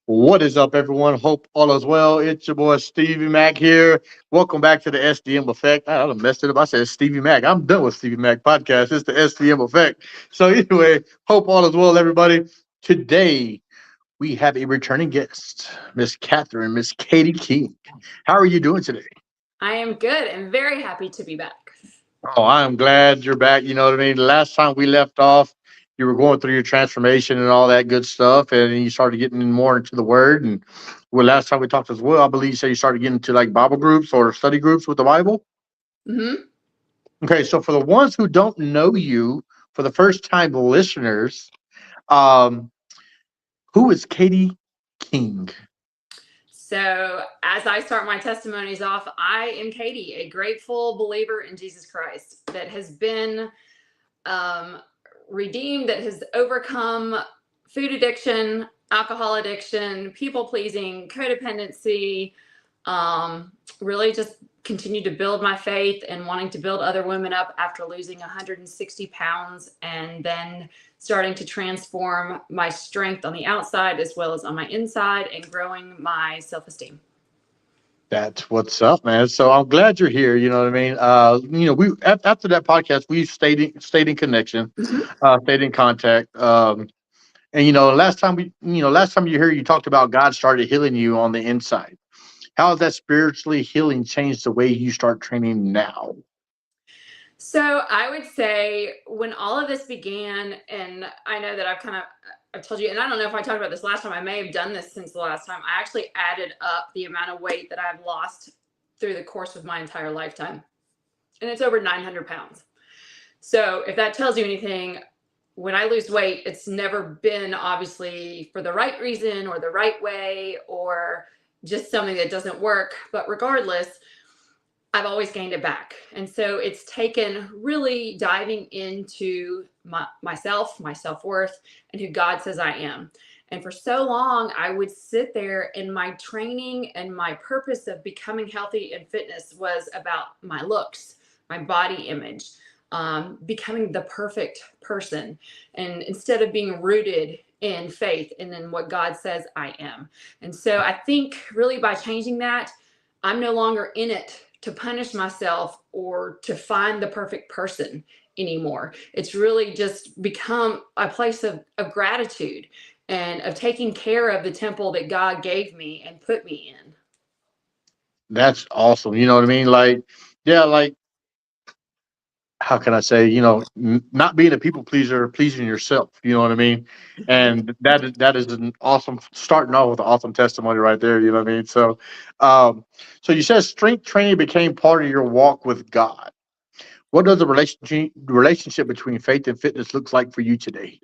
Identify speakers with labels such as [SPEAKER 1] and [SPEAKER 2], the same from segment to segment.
[SPEAKER 1] What is up, everyone? Hope all is well. It's your boy Stevie Mac here. Welcome back to the SDM Effect. I done messed it up. I said Stevie Mac. I'm done with Stevie Mac podcast. It's the SDM Effect. So anyway, hope all is well, everybody. Today we have a returning guest, Miss Catherine, Miss Katie King. How are you doing today?
[SPEAKER 2] I am good and very happy to be back.
[SPEAKER 1] Oh, I am glad you're back. You know what I mean? The last time we left off, you were going through your transformation and all that good stuff, and you started getting more into the word. And well, last time we talked as well, I believe you said you started getting into like Bible groups or study groups with the Bible.
[SPEAKER 2] hmm
[SPEAKER 1] Okay, so for the ones who don't know you, for the first time listeners, um, who is Katie King?
[SPEAKER 2] So, as I start my testimonies off, I am Katie, a grateful believer in Jesus Christ that has been um, redeemed, that has overcome food addiction, alcohol addiction, people pleasing, codependency, really just continued to build my faith and wanting to build other women up after losing 160 pounds and then starting to transform my strength on the outside as well as on my inside and growing my self-esteem.
[SPEAKER 1] That's what's up, man. So I'm glad you're here. You know what I mean? We after that podcast, we stayed in connection,
[SPEAKER 2] Mhm.
[SPEAKER 1] stayed in contact. And last time you heard you talked about God started healing you on the inside. How has that spiritually healing changed the way you start training now?
[SPEAKER 2] So I would say when all of this began, and I know that I've told you, and I don't know if I talked about this last time. I may have done this since the last time. I actually added up the amount of weight that I've lost through the course of my entire lifetime, and it's over 900 pounds. So if that tells you anything, when I lose weight, it's never been obviously for the right reason or the right way or just something that doesn't work. But regardless, I've always gained it back. And so it's taken really diving into myself, my self worth, and who God says I am. And for so long, I would sit there, and my training and my purpose of becoming healthy and fitness was about my looks, my body image, becoming the perfect person. And instead of being rooted in faith and in what God says I am. And so I think really by changing that, I'm no longer in it to punish myself or to find the perfect person anymore. It's really just become a place of gratitude and of taking care of the temple that God gave me and put me in.
[SPEAKER 1] That's awesome. You know what I mean? Yeah, how can I say? Not being a people pleaser, pleasing yourself. You know what I mean? And that is an awesome starting off with an awesome testimony right there. You know what I mean? Um, so you said strength training became part of your walk with God. What does the relationship between faith and fitness looks like for you today?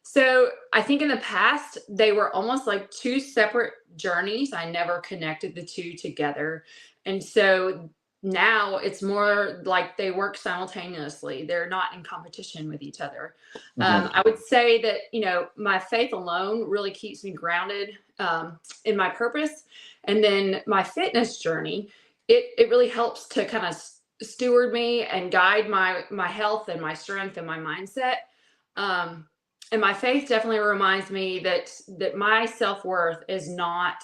[SPEAKER 2] So I think in the past, they were almost like two separate journeys. I never connected the two together. And so now it's more like they work simultaneously. They're not in competition with each other.
[SPEAKER 1] Mhm.
[SPEAKER 2] I would say that, my faith alone really keeps me grounded in my purpose. And then my fitness journey, it really helps to kind of steward me and guide my health and my strength and my mindset. Um, and my faith definitely reminds me that my self-worth is not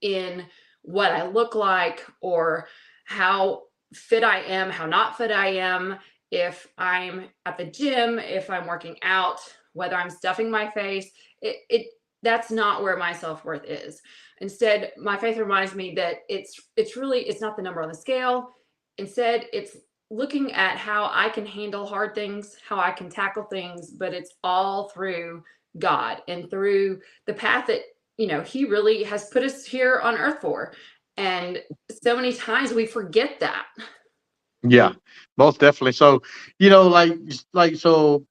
[SPEAKER 2] in what I look like or how fit I am, how not fit I am, if I'm at the gym, if I'm working out, whether I'm stuffing my face. It That's not where my self-worth is. Instead, my faith reminds me that it's not the number on the scale. Instead, it's looking at how I can handle hard things, how I can tackle things, but it's all through God and through the path that he really has put us here on earth for. And so many times we forget that.
[SPEAKER 1] Yeah, most definitely. So, you know, like like so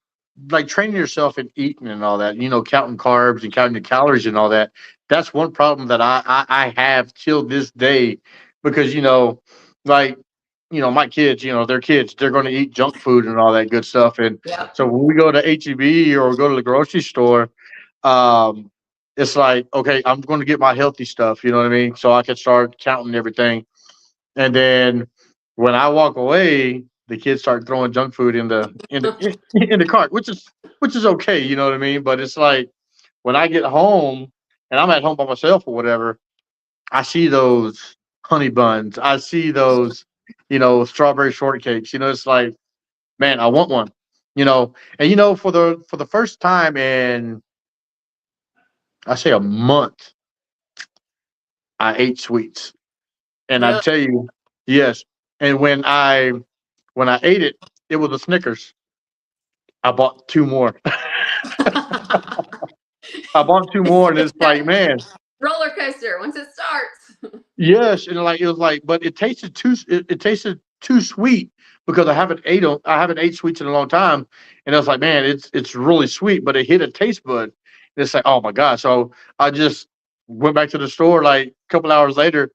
[SPEAKER 1] like training yourself and eating and all that, counting carbs and counting the calories and all that. That's one problem that I have till this day because, like, my kids, they're kids, they're going to eat junk food and all that good stuff. And
[SPEAKER 2] Yeah.
[SPEAKER 1] so when we go to HEB or go to the grocery store, um, it's like, okay, I'm going to get my healthy stuff, you know what I mean? So I can start counting everything. And then when I walk away, the kids start throwing junk food in the in the cart, which is okay, you know what I mean? But it's like when I get home and I'm at home by myself or whatever, I see those honey buns. I see those, strawberry shortcakes. It's like, man, I want one. And for the first time in, I say, a month, I ate sweets. And I
[SPEAKER 2] Really?
[SPEAKER 1] tell you, yes. And when I ate it, it was a Snickers. I bought two more. I bought two more, and
[SPEAKER 2] It's
[SPEAKER 1] it's
[SPEAKER 2] that
[SPEAKER 1] like, man,
[SPEAKER 2] roller coaster once it starts.
[SPEAKER 1] yes, and like it was like, but it tasted too sweet because I haven't ate sweets in a long time, and I was like, man, it's really sweet, but it hit a taste bud. And it's like, oh my god! So I just went back to the store like a couple hours later.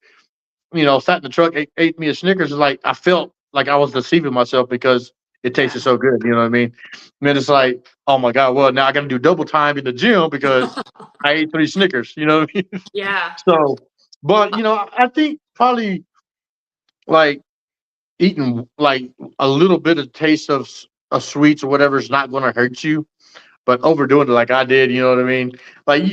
[SPEAKER 1] Sat in the truck, ate me a Snickers. It's like I felt like I was deceiving myself because it tasted
[SPEAKER 2] Yeah.
[SPEAKER 1] so good. You know what I mean? And then it's like, oh my god, well now I got to do double time in the gym because I ate three Snickers. You know what I mean?
[SPEAKER 2] Yeah.
[SPEAKER 1] So, but I think probably like eating like a little bit of taste of sweets or whatever is not going to hurt you, but overdoing it like I did, you know what I mean? Like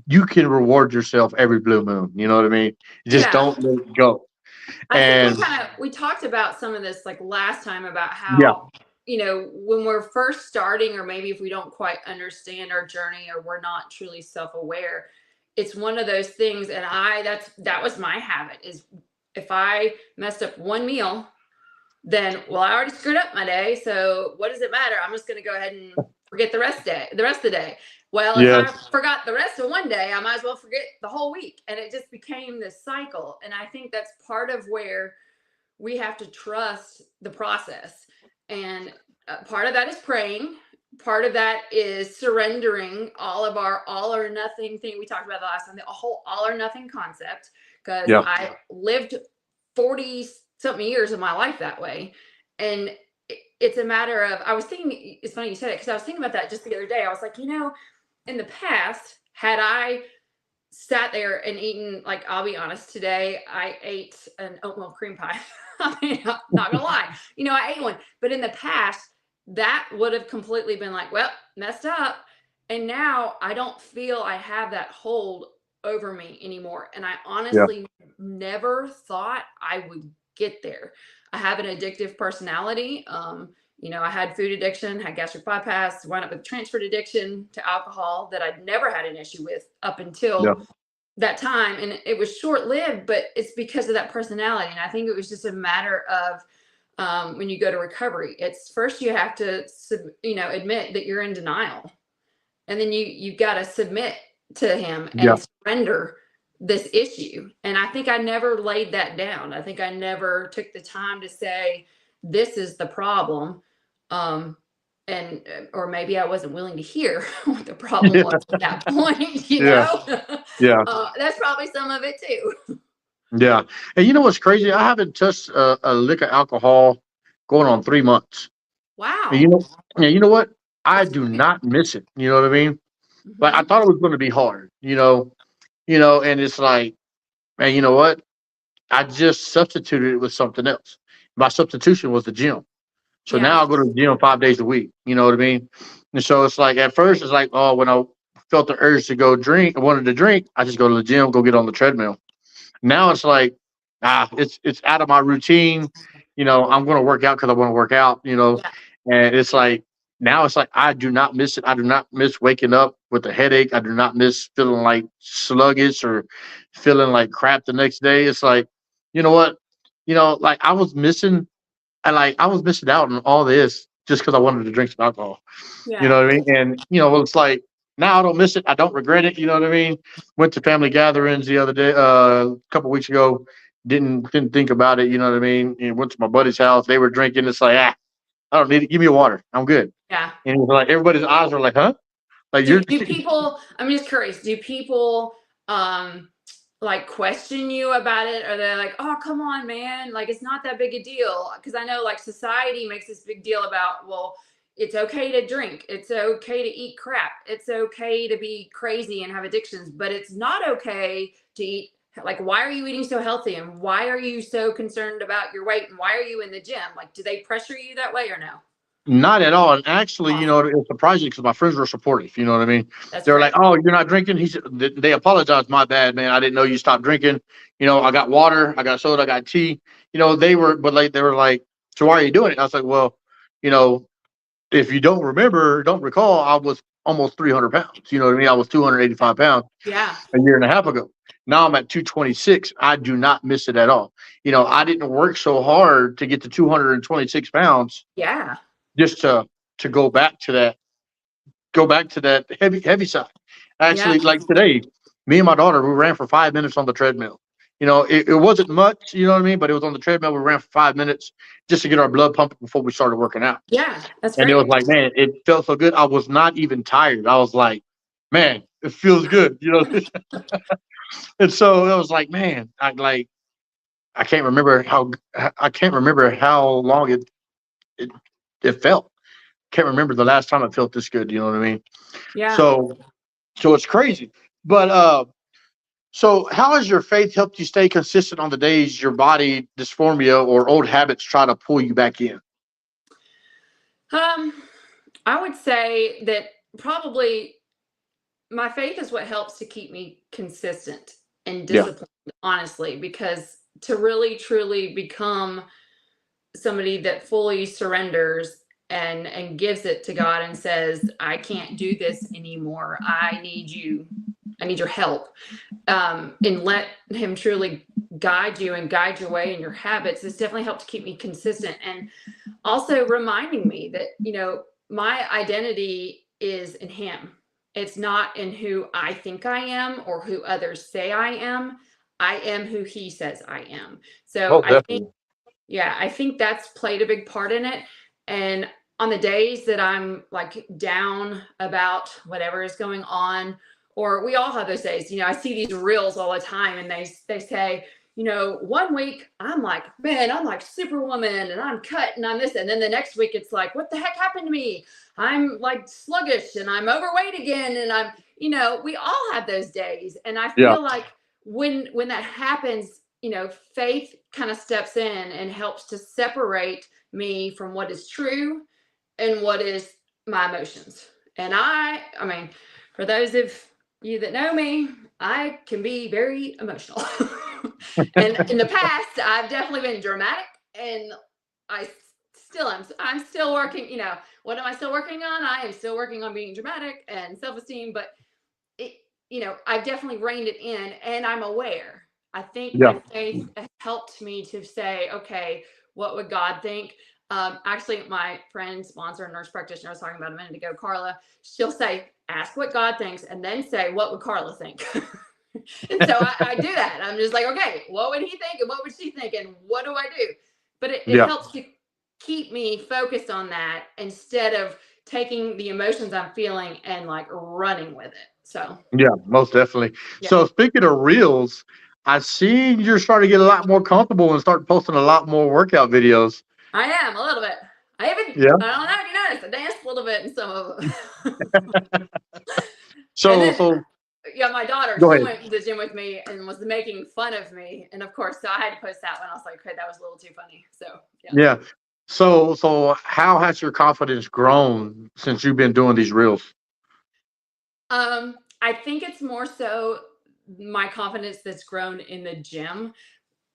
[SPEAKER 1] you can reward yourself every blue moon. You know what I mean? Just
[SPEAKER 2] Yeah.
[SPEAKER 1] don't let it go.
[SPEAKER 2] I think
[SPEAKER 1] And
[SPEAKER 2] we talked about some of this like last time about
[SPEAKER 1] yeah,
[SPEAKER 2] how, when we're first starting, or maybe if we don't quite understand our journey or we're not truly self-aware, it's one of those things. And that was my habit, is if I messed up one meal, then, well, I already screwed up my day. So what does it matter? I'm just going to go ahead and forget the rest of the day. Well, if
[SPEAKER 1] yes,
[SPEAKER 2] I forgot the rest of one day, I might as well forget the whole week. And it just became this cycle. And I think that's part of where we have to trust the process. And part of that is praying. Part of that is surrendering all of our all or nothing thing we talked about the last time, the whole all or nothing concept. Because
[SPEAKER 1] yeah,
[SPEAKER 2] I lived 40 something years of my life that way. And it's a matter of, I was thinking, it's funny you said it, because I was thinking about that just the other day. I was like, in the past, had I sat there and eaten, like, I'll be honest, today I ate an oatmeal cream pie. I mean, I'm not gonna lie, I ate one, but in the past, that would have completely been like, well, messed up. And now I don't feel I have that hold over me anymore. And I
[SPEAKER 1] yeah,
[SPEAKER 2] honestly never thought I would get there. I have an addictive personality. I had food addiction, had gastric bypass, wound up with transferred addiction to alcohol that I'd never had an issue with up
[SPEAKER 1] yeah,
[SPEAKER 2] until that time. And it was short lived, but it's because of that personality. And I think it was just a matter of, when you go to recovery, it's first you have to, admit that you're in denial. And then you've got to submit to him
[SPEAKER 1] yeah,
[SPEAKER 2] and surrender this issue. And I think I never laid that down. I think I never took the time to say, this is the problem. Um, and or maybe I wasn't willing to hear what the problem was at that point,
[SPEAKER 1] yeah, yeah,
[SPEAKER 2] that's probably some of it too.
[SPEAKER 1] yeah. And you know what's crazy? I haven't touched a lick of alcohol going on 3 months. And
[SPEAKER 2] Wow.
[SPEAKER 1] yeah, you know what? I
[SPEAKER 2] That's
[SPEAKER 1] do
[SPEAKER 2] great.
[SPEAKER 1] not miss it. You know what I mean? Like I
[SPEAKER 2] Hmm.
[SPEAKER 1] thought it was going to be hard. And it's like, man, you know what? I just substituted it with something else. My substitution was the gym. So
[SPEAKER 2] Yeah.
[SPEAKER 1] now I go to the gym 5 days a week. You know what I mean? And so it's like at first it's like, oh, when I felt the urge to go drink, I wanted to drink, I just go to the gym, go get on the treadmill. Now it's like, it's out of my routine. I'm going to work out because I want to work out.
[SPEAKER 2] Yeah.
[SPEAKER 1] And it's like now it's like I do not miss it. I do not miss waking up with a headache. I do not miss feeling like sluggish or feeling like crap the next day. It's like, you know what? Like I was missing out on all this just because I wanted to drink some alcohol. You
[SPEAKER 2] Yeah.
[SPEAKER 1] know what I mean? And well, it's like now I don't miss it. I don't regret it. You know what I mean? Went to family gatherings the other day, a couple weeks ago. Didn't think about it. You know what I mean? And went to my buddy's house. They were drinking. It's like, I don't need it. Give me a water. I'm good.
[SPEAKER 2] Yeah.
[SPEAKER 1] And it was like everybody's eyes were like, huh? Like
[SPEAKER 2] Do
[SPEAKER 1] you're
[SPEAKER 2] do people? I'm just curious. Do people like question you about it, or they're like, "Oh, come on, man! Like it's not that big a deal." Because I know like society makes this big deal about, well, it's okay to drink, it's okay to eat crap, it's okay to be crazy and have addictions, but it's not okay to eat. Like, why are you eating so healthy, and why are you so concerned about your weight, and why are you in the gym? Like, do they pressure you that way or no?
[SPEAKER 1] Not at all. And actually,
[SPEAKER 2] Awesome.
[SPEAKER 1] it was surprising because my friends were supportive. You know what I mean?
[SPEAKER 2] That's
[SPEAKER 1] They were like,
[SPEAKER 2] great.
[SPEAKER 1] "Oh, you're not drinking?" He said, "They apologized. My bad, man. I didn't know you stopped drinking. I got water, I got soda, I got tea. They were, but like they were like, so why are you doing it?" I was like, "Well, you know, if you don't recall, I was almost 300 pounds. You know what I mean? I was 285 pounds
[SPEAKER 2] Yeah.
[SPEAKER 1] a year and a half ago. Now I'm at 226. I do not miss it at all. I didn't work so hard to get to 226 pounds
[SPEAKER 2] Yeah.
[SPEAKER 1] just to go back to that heavy side.
[SPEAKER 2] Yeah.
[SPEAKER 1] Actually, like today, me and my daughter, we ran for 5 minutes on the treadmill. It wasn't much, you know what I mean? But it was on the treadmill. We ran for 5 minutes just to get our blood pumping before we started working out.
[SPEAKER 2] Yeah. That's
[SPEAKER 1] And it was
[SPEAKER 2] great.
[SPEAKER 1] like, man, it felt so good. I was not even tired. I was like, man, it feels good. And so it was like, man, I can't remember how long it, it felt. Can't remember the last time I felt this good. You know what I mean?
[SPEAKER 2] Yeah.
[SPEAKER 1] So it's crazy. But so how has your faith helped you stay consistent on the days your body dysphoria or old habits try to pull you back in?
[SPEAKER 2] Um, I would say that probably my faith is what helps to keep me consistent and
[SPEAKER 1] Yeah.
[SPEAKER 2] disciplined, honestly, because to really truly become somebody that fully surrenders and gives it to God and says, I can't do this anymore. I need you. I need your help. And let him truly guide you and guide your way and your habits. It's definitely helped to keep me consistent. And also reminding me that, my identity is in him. It's not in who I think I am or who others say I am. I am who he says I am. So
[SPEAKER 1] Most
[SPEAKER 2] I think,
[SPEAKER 1] definitely.
[SPEAKER 2] yeah, I think that's played a big part in it. And on the days that I'm like down about whatever is going on, or we all have those days, I see these reels all the time and they say, one week I'm like, man, I'm like superwoman and I'm cut and I'm this. And then the next week it's like, what the heck happened to me? I'm like sluggish and I'm overweight again. And we all have those days. And I
[SPEAKER 1] Yeah.
[SPEAKER 2] feel like when that happens, faith kind of steps in and helps to separate me from what is true and what is my emotions. And I mean, for those of you that know me, I can be very emotional. And in the past, I've definitely been dramatic and I still am. I'm still working, what am I still working on? I am still working on being dramatic and self-esteem, but it, I've definitely reined it in and I'm aware. I think
[SPEAKER 1] Yeah.
[SPEAKER 2] my faith helped me to say, okay, what would God think? Actually, my friend, sponsor, nurse practitioner I was talking about a minute ago, Carla, she'll say, ask what God thinks and then say, what would Carla think? And so I do that. I'm just like, okay, what would he think? And what would she think? And what do I do? But it
[SPEAKER 1] Yeah.
[SPEAKER 2] helps to keep me focused on that instead of taking the emotions I'm feeling and like running with it. So,
[SPEAKER 1] Yeah. Most definitely.
[SPEAKER 2] yeah,
[SPEAKER 1] So speaking of reels, I've seen you're starting to get a lot more comfortable and start posting a lot more workout videos.
[SPEAKER 2] I am a little bit.
[SPEAKER 1] Yeah.
[SPEAKER 2] I don't know if you noticed, I danced a little bit in some of them. And
[SPEAKER 1] So
[SPEAKER 2] then,
[SPEAKER 1] so
[SPEAKER 2] yeah, my daughter,
[SPEAKER 1] go
[SPEAKER 2] she
[SPEAKER 1] ahead.
[SPEAKER 2] went to the gym with me and was making fun of me. And of course, so I had to post that one. I was like, okay, that was a little too funny. So, yeah.
[SPEAKER 1] Yeah. So how has your confidence grown since you've been doing these reels?
[SPEAKER 2] I think it's more so my confidence that's grown in the gym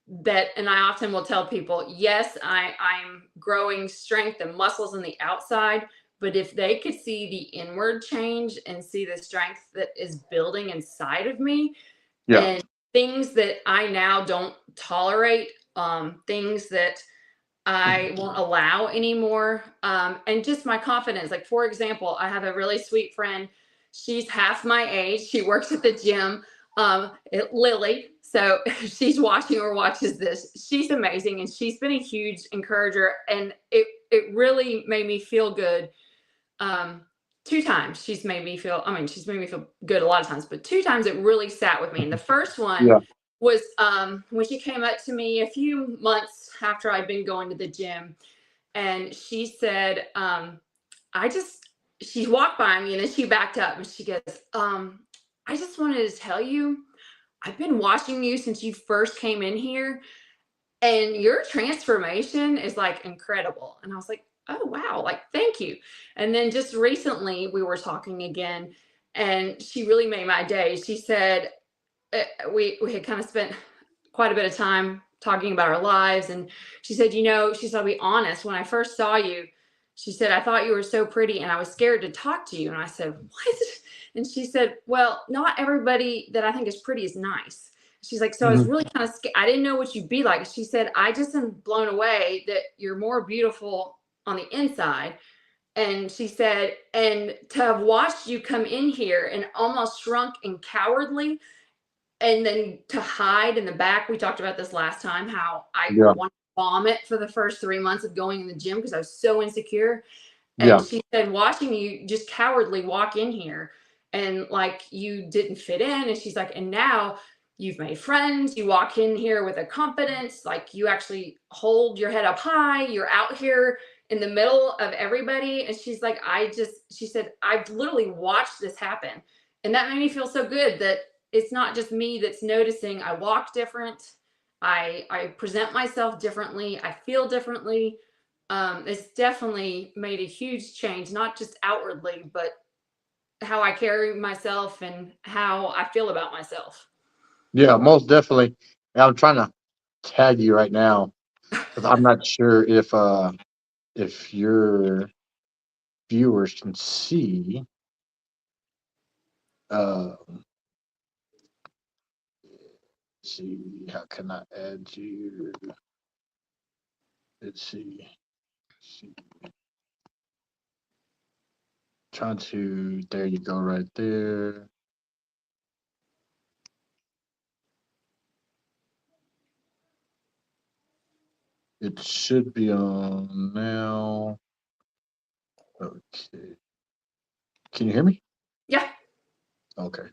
[SPEAKER 2] that, and I often will tell people, yes, I'm growing strength and muscles on the outside, but if they could see the inward change and see the strength that is building inside of me
[SPEAKER 1] Yeah.
[SPEAKER 2] and things that I now don't tolerate, things that I won't allow anymore. And just my confidence. Like, for example, I have a really sweet friend. She's half my age. She works at the gym, Lily. So she's watching or watches this. She's amazing. And she's been a huge encourager. And it really made me feel good. Um, two times she's made me feel good a lot of times, but two times it really sat with me. And the first one
[SPEAKER 1] Yeah.
[SPEAKER 2] was when she came up to me a few months after I'd been going to the gym, and she said, I just, she walked by me and then she backed up and she goes, I just wanted to tell you, I've been watching you since you first came in here and your transformation is like incredible. And I was like, oh wow, like thank you. And then just recently we were talking again, and she really made my day. She said, we had kind of spent quite a bit of time talking about our lives, and she said, she said, I'll be honest, when I first saw you, she said, I thought you were so pretty and I was scared to talk to you. And I said, what? And she said, well, not everybody that I think is pretty is nice. She's like, so I was
[SPEAKER 1] Mhm.
[SPEAKER 2] really kind of scared. I didn't know what you'd be like. She said, I just am blown away that you're more beautiful on the inside. And she said, and to have watched you come in here and almost shrunk and cowardly, and then to hide in the back. We talked about this last time, how I
[SPEAKER 1] Yeah,
[SPEAKER 2] wanted to vomit for the first 3 months of going in the gym because I was so insecure. And
[SPEAKER 1] yeah,
[SPEAKER 2] she said, watching you just cowardly walk in here and like you didn't fit in. And she's like, and now you've made friends. You walk in here with a confidence, like you actually hold your head up high. You're out here in the middle of everybody. And she's like, she said, I've literally watched this happen. And that made me feel so good that it's not just me that's noticing. I walk different. I present myself differently. I feel differently. It's definitely made a huge change, not just outwardly, but how I carry myself and how I feel about myself.
[SPEAKER 1] yeah, most definitely. And I'm trying to tag you right now because I'm not sure if your viewers can see. Uh, see, how can I add you? Let's see. See. Trying to. There you go, right there. It should be on now. Okay. Can you hear me?
[SPEAKER 2] Yeah.
[SPEAKER 1] Okay.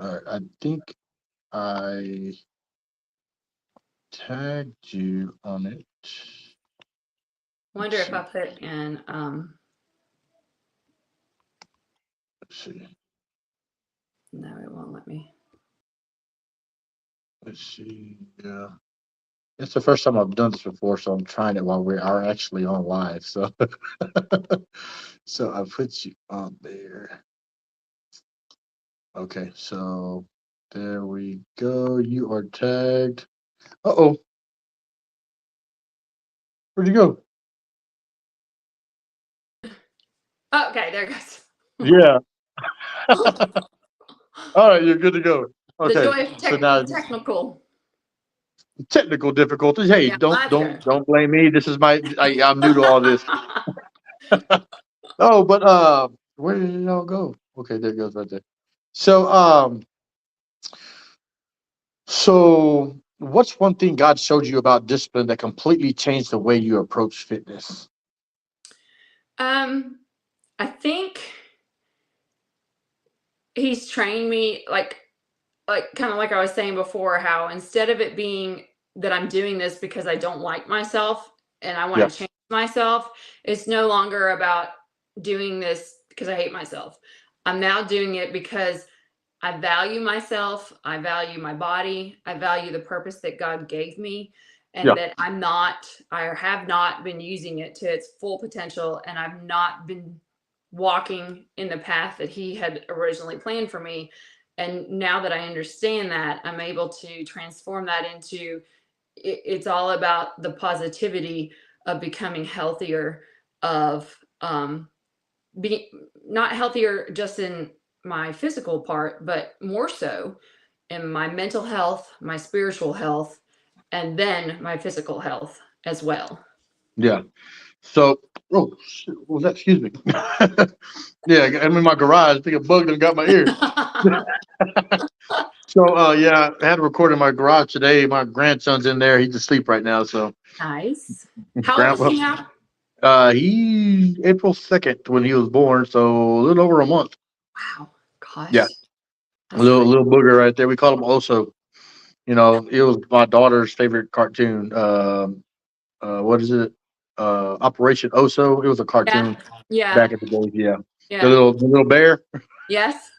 [SPEAKER 1] All right. I think I tagged you on it. Let's
[SPEAKER 2] Wonder if I
[SPEAKER 1] see.
[SPEAKER 2] put in,
[SPEAKER 1] Let's see.
[SPEAKER 2] no, it won't let me.
[SPEAKER 1] Let's see. Yeah. It's the first time I've done this before, so I'm trying it while we are actually on live. So, so I put you on there. Okay, so there we go. You are tagged. Uh-oh, where'd you go?
[SPEAKER 2] Oh, okay, there it goes.
[SPEAKER 1] Yeah. All right, you're good to go.
[SPEAKER 2] The
[SPEAKER 1] Okay,
[SPEAKER 2] joy of
[SPEAKER 1] so now
[SPEAKER 2] technical.
[SPEAKER 1] technical difficulties. Hey,
[SPEAKER 2] Yeah,
[SPEAKER 1] don't
[SPEAKER 2] let's go.
[SPEAKER 1] don't don't blame me. This is I'm new to all this. Oh, but where did it all go? Okay, there it goes right there. So so what's one thing God showed you about discipline that completely changed the way you approach fitness?
[SPEAKER 2] um, I think he's trained me like kind of like I was saying before, how instead of it being that I'm doing this because I don't like myself and I want
[SPEAKER 1] Yeah,
[SPEAKER 2] to change myself, it's no longer about doing this because I hate myself. I'm now doing it because I value myself, I value my body, I value the purpose that God gave me, and
[SPEAKER 1] yeah,
[SPEAKER 2] that I have not been using it to its full potential, and I've not been walking in the path that He had originally planned for me. And now that I understand that, I'm able to transform that into it's all about the positivity of becoming healthier, of be not healthier just in my physical part, but more so in my mental health, my spiritual health, and then my physical health as well.
[SPEAKER 1] yeah. So, oh, shit, what was that? Excuse me. Yeah, I'm in my garage. I think a bug done got my ear. So, yeah, I had to record in my garage today. My grandson's in there. He's asleep right now. So,
[SPEAKER 2] Nice. How old is
[SPEAKER 1] grandpa,
[SPEAKER 2] he now?
[SPEAKER 1] he April 2nd when he was born. So a little over a month.
[SPEAKER 2] Wow.
[SPEAKER 1] Yeah,
[SPEAKER 2] Gosh,
[SPEAKER 1] a
[SPEAKER 2] that's
[SPEAKER 1] little
[SPEAKER 2] crazy.
[SPEAKER 1] little booger right there. We call him Oso. You know, it was my daughter's favorite cartoon. What is it? Operation Oso. It was a
[SPEAKER 2] Yeah.
[SPEAKER 1] cartoon
[SPEAKER 2] Yeah.
[SPEAKER 1] back in the day. Yeah,
[SPEAKER 2] Yeah.
[SPEAKER 1] the little bear.
[SPEAKER 2] Yes.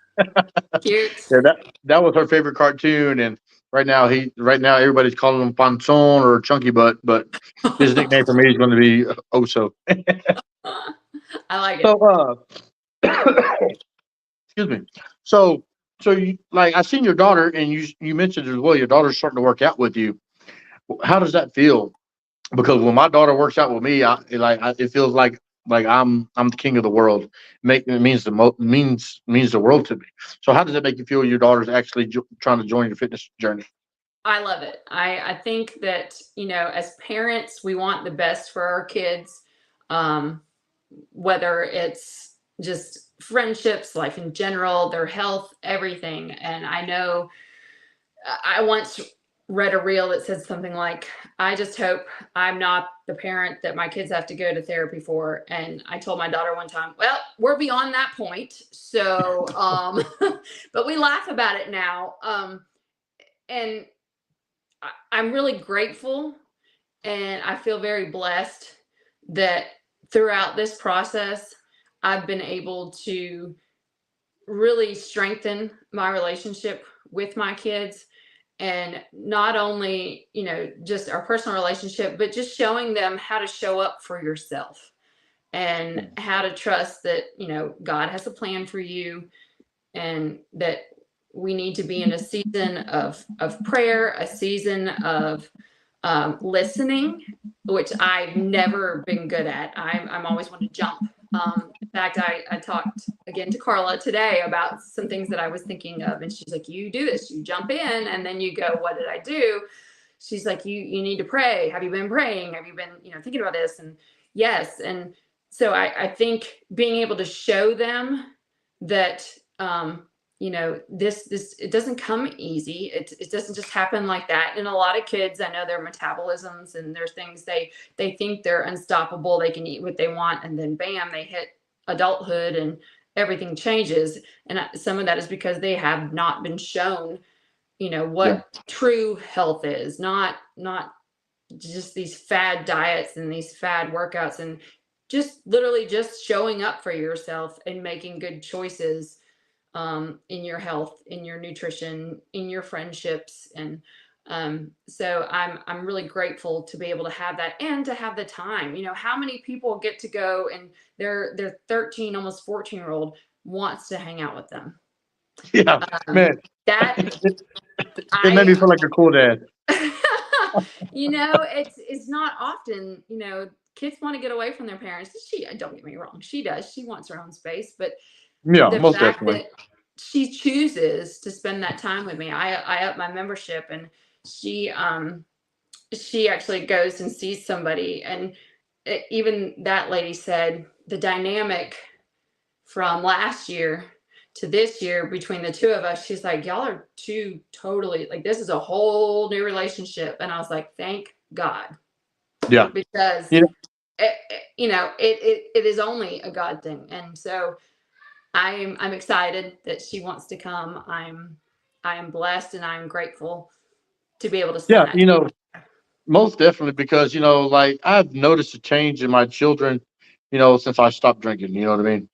[SPEAKER 2] Cute.
[SPEAKER 1] Yeah, that was her favorite cartoon, and Right now everybody's calling him Ponson or Chunky Butt, but his nickname for me is going to be Oso.
[SPEAKER 2] I like it.
[SPEAKER 1] So excuse me. So you like I seen your daughter, and you mentioned as well your daughter's starting to work out with you. How does that feel? Because when my daughter works out with me, it feels like I'm the king of the world. It means means the world to me. So how does it make you feel? Your daughter's actually trying to join your fitness journey.
[SPEAKER 2] I love it. I think that, as parents, we want the best for our kids, um, whether it's just friendships, life in general, their health, everything. And I know I once read a reel that said something like, I just hope I'm not the parent that my kids have to go to therapy for. And I told my daughter one time, well, we're beyond that point. So, but we laugh about it now. And I'm really grateful and I feel very blessed that throughout this process, I've been able to really strengthen my relationship with my kids. And not only, just our personal relationship, but just showing them how to show up for yourself and how to trust that, God has a plan for you and that we need to be in a season of prayer, a season of listening, which I've never been good at. I'm always want to jump. In fact, I talked again to Carla today about some things that I was thinking of, and she's like, "You do this. You jump in, and then you go, what did I do?" She's like, "You need to pray. Have you been praying? Have you been thinking about this?" And yes, and so I think being able to show them that this it doesn't come easy. It doesn't just happen like that. And a lot of kids, I know their metabolisms and there's things they think they're unstoppable, they can eat what they want, and then bam, they hit adulthood and everything changes. And some of that is because they have not been shown
[SPEAKER 1] Yeah,
[SPEAKER 2] what true health is, not just these fad diets and these fad workouts, and just literally just showing up for yourself and making good choices in your health, in your nutrition, in your friendships. And so I'm really grateful to be able to have that and to have the time. How many people get to go and their 13, almost 14-year-old wants to hang out with them?
[SPEAKER 1] yeah,
[SPEAKER 2] Um,
[SPEAKER 1] man.
[SPEAKER 2] that
[SPEAKER 1] It made me
[SPEAKER 2] I
[SPEAKER 1] feel like a cool dad.
[SPEAKER 2] it's not often, kids want to get away from their parents. She, don't get me wrong, she does. She wants her own space, but
[SPEAKER 1] Yeah,
[SPEAKER 2] the
[SPEAKER 1] most
[SPEAKER 2] fact
[SPEAKER 1] definitely.
[SPEAKER 2] that she chooses to spend that time with me, I up my membership, and she actually goes and sees somebody, and even that lady said the dynamic from last year to this year between the two of us, she's like, y'all are two totally, like, this is a whole new relationship. And I was like, thank God,
[SPEAKER 1] Yeah,
[SPEAKER 2] because
[SPEAKER 1] you know,
[SPEAKER 2] it is only a God thing. And so I'm excited that she wants to come. I am blessed and I'm grateful to be able to spend
[SPEAKER 1] yeah,
[SPEAKER 2] that
[SPEAKER 1] most definitely because like I've noticed a change in my children, since I stopped drinking. You know what I mean?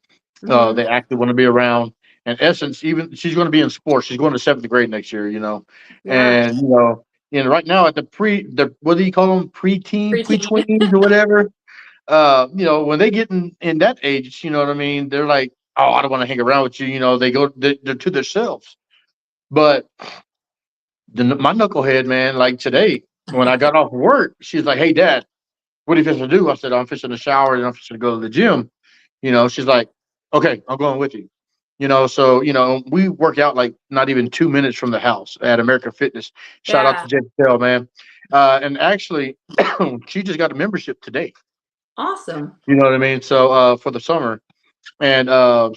[SPEAKER 2] time.
[SPEAKER 1] They actually want to be around. In essence, even she's going to be in sports. She's going to seventh grade next year.
[SPEAKER 2] Yeah.
[SPEAKER 1] And right now at the what do you call them, preteen,
[SPEAKER 2] Preteen.
[SPEAKER 1] pre-tweens or whatever. When they get in that age, you know what I mean. They're like, oh, I don't want to hang around with you. They're to themselves. But my knucklehead, man, like today when I got off work, she's like, "Hey, Dad, what are you fixing to do?" I said, "I'm fixing to shower and I'm fixing to go to the gym." She's like, "Okay, I'm going with you." So we work out like not even 2 minutes from the house at American Fitness. Shout out to
[SPEAKER 2] Yeah.
[SPEAKER 1] Jay Patel, man. And actually, she just got a membership today.
[SPEAKER 2] Awesome.
[SPEAKER 1] You know what I mean? So for the summer, and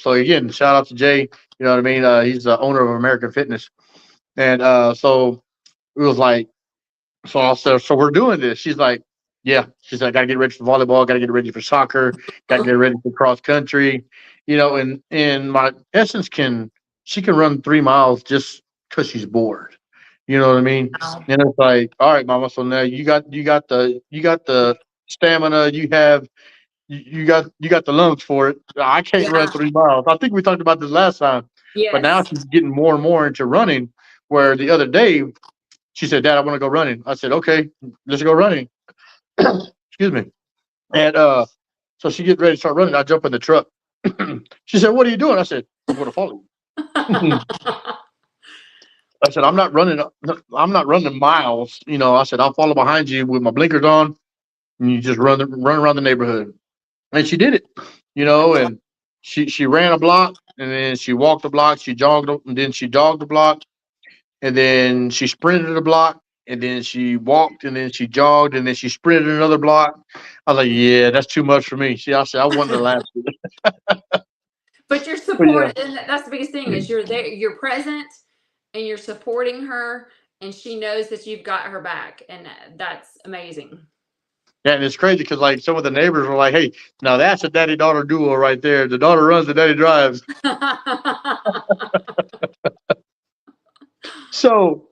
[SPEAKER 1] so again, shout out to Jay. You know what I mean? He's the owner of American Fitness, and so it was like, so I said, so we're doing this. She's like, yeah. She's like, gotta get ready for volleyball, gotta get ready for soccer, gotta get ready for cross country. And my essence she can run 3 miles just because she's bored. You know what I mean?
[SPEAKER 2] Wow.
[SPEAKER 1] And it's like, all right, mama. So now you got the stamina. You got the lungs for it. I can't run
[SPEAKER 2] Yeah.
[SPEAKER 1] 3 miles. I think we talked about this last time, but now
[SPEAKER 2] Yes.
[SPEAKER 1] she's getting more and more into running. Where the other day She said, "Dad, I want to go running." I said, "Okay, let's go running." Excuse me. And so she gets ready to start running. I jump in the truck. She said, "What are you doing?" I said, "I'm going to follow you." I said, "I'm not running. I'm not running miles. You know." I said, "I'll follow behind you with my blinkers on, and you just run around the neighborhood." And she did it, and she ran a block, and then she walked a block. She jogged, and then she jogged the block, and then she sprinted a block, and then she walked, and then she jogged, and then she sprinted another block. I was like, "Yeah, that's too much for me." I said, "I wanted to last."
[SPEAKER 2] But your
[SPEAKER 1] But yeah,
[SPEAKER 2] support, and that's the biggest thing, is you're there, you're present, and you're supporting her, and she knows that you've got her back, and that's amazing.
[SPEAKER 1] yeah, and it's crazy because like some of the neighbors were like, "Hey, now that's a daddy daughter duo right there. The daughter runs, the daddy drives." So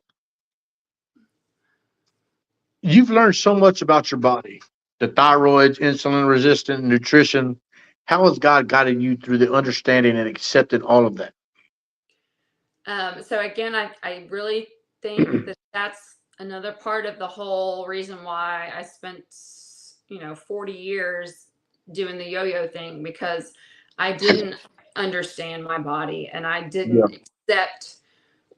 [SPEAKER 1] you've learned so much about your body, the thyroid, insulin resistant, nutrition. How has God guided you through the understanding and accepting all of that?
[SPEAKER 2] So again, I really think that that's another part of the whole reason why I spent 40 years doing the yo-yo thing, because I didn't understand my body, and I
[SPEAKER 1] Yeah,
[SPEAKER 2] didn't accept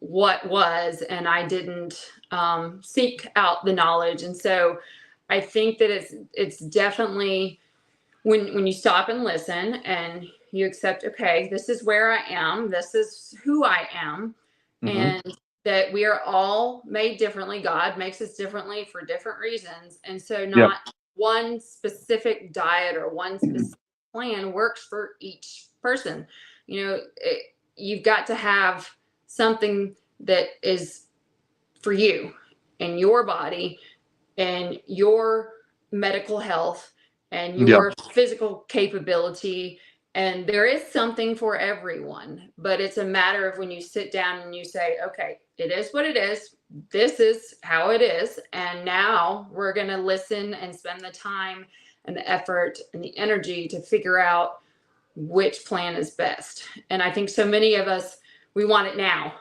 [SPEAKER 2] what was, and I didn't seek out the knowledge. And so I think that it's definitely when you stop and listen and you accept, okay, this is where I am, this is who I am,
[SPEAKER 1] hmm,
[SPEAKER 2] and that we are all made differently. God makes us differently for different reasons. And so
[SPEAKER 1] yeah,
[SPEAKER 2] not one specific diet or one specific plan works for each person. You've got to have something that is for you and your body and your medical health and
[SPEAKER 1] yeah,
[SPEAKER 2] your physical capability. And there is something for everyone, but it's a matter of when you sit down and you say, okay, it is what it is. This is how it is. And now we're going to listen and spend the time and the effort and the energy to figure out which plan is best. And I think so many of us, we want it now.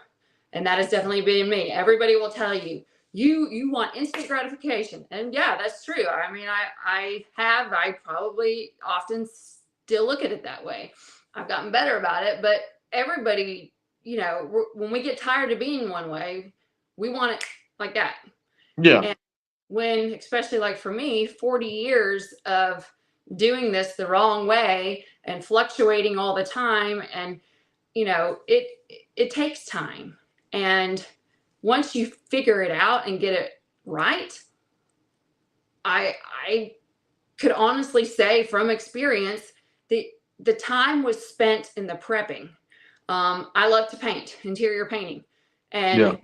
[SPEAKER 2] And that has definitely been me. Everybody will tell you, you want instant gratification. And yeah, that's true. I mean, I probably often still look at it that way. I've gotten better about it, but everybody, when we get tired of being one way, we want it like that.
[SPEAKER 1] yeah,
[SPEAKER 2] And when, especially like for me, 40 years of doing this the wrong way and fluctuating all the time, and it takes time. And once you figure it out and get it right, I could honestly say from experience, the the time was spent in the prepping. I love to paint, interior painting,
[SPEAKER 1] yeah,
[SPEAKER 2] and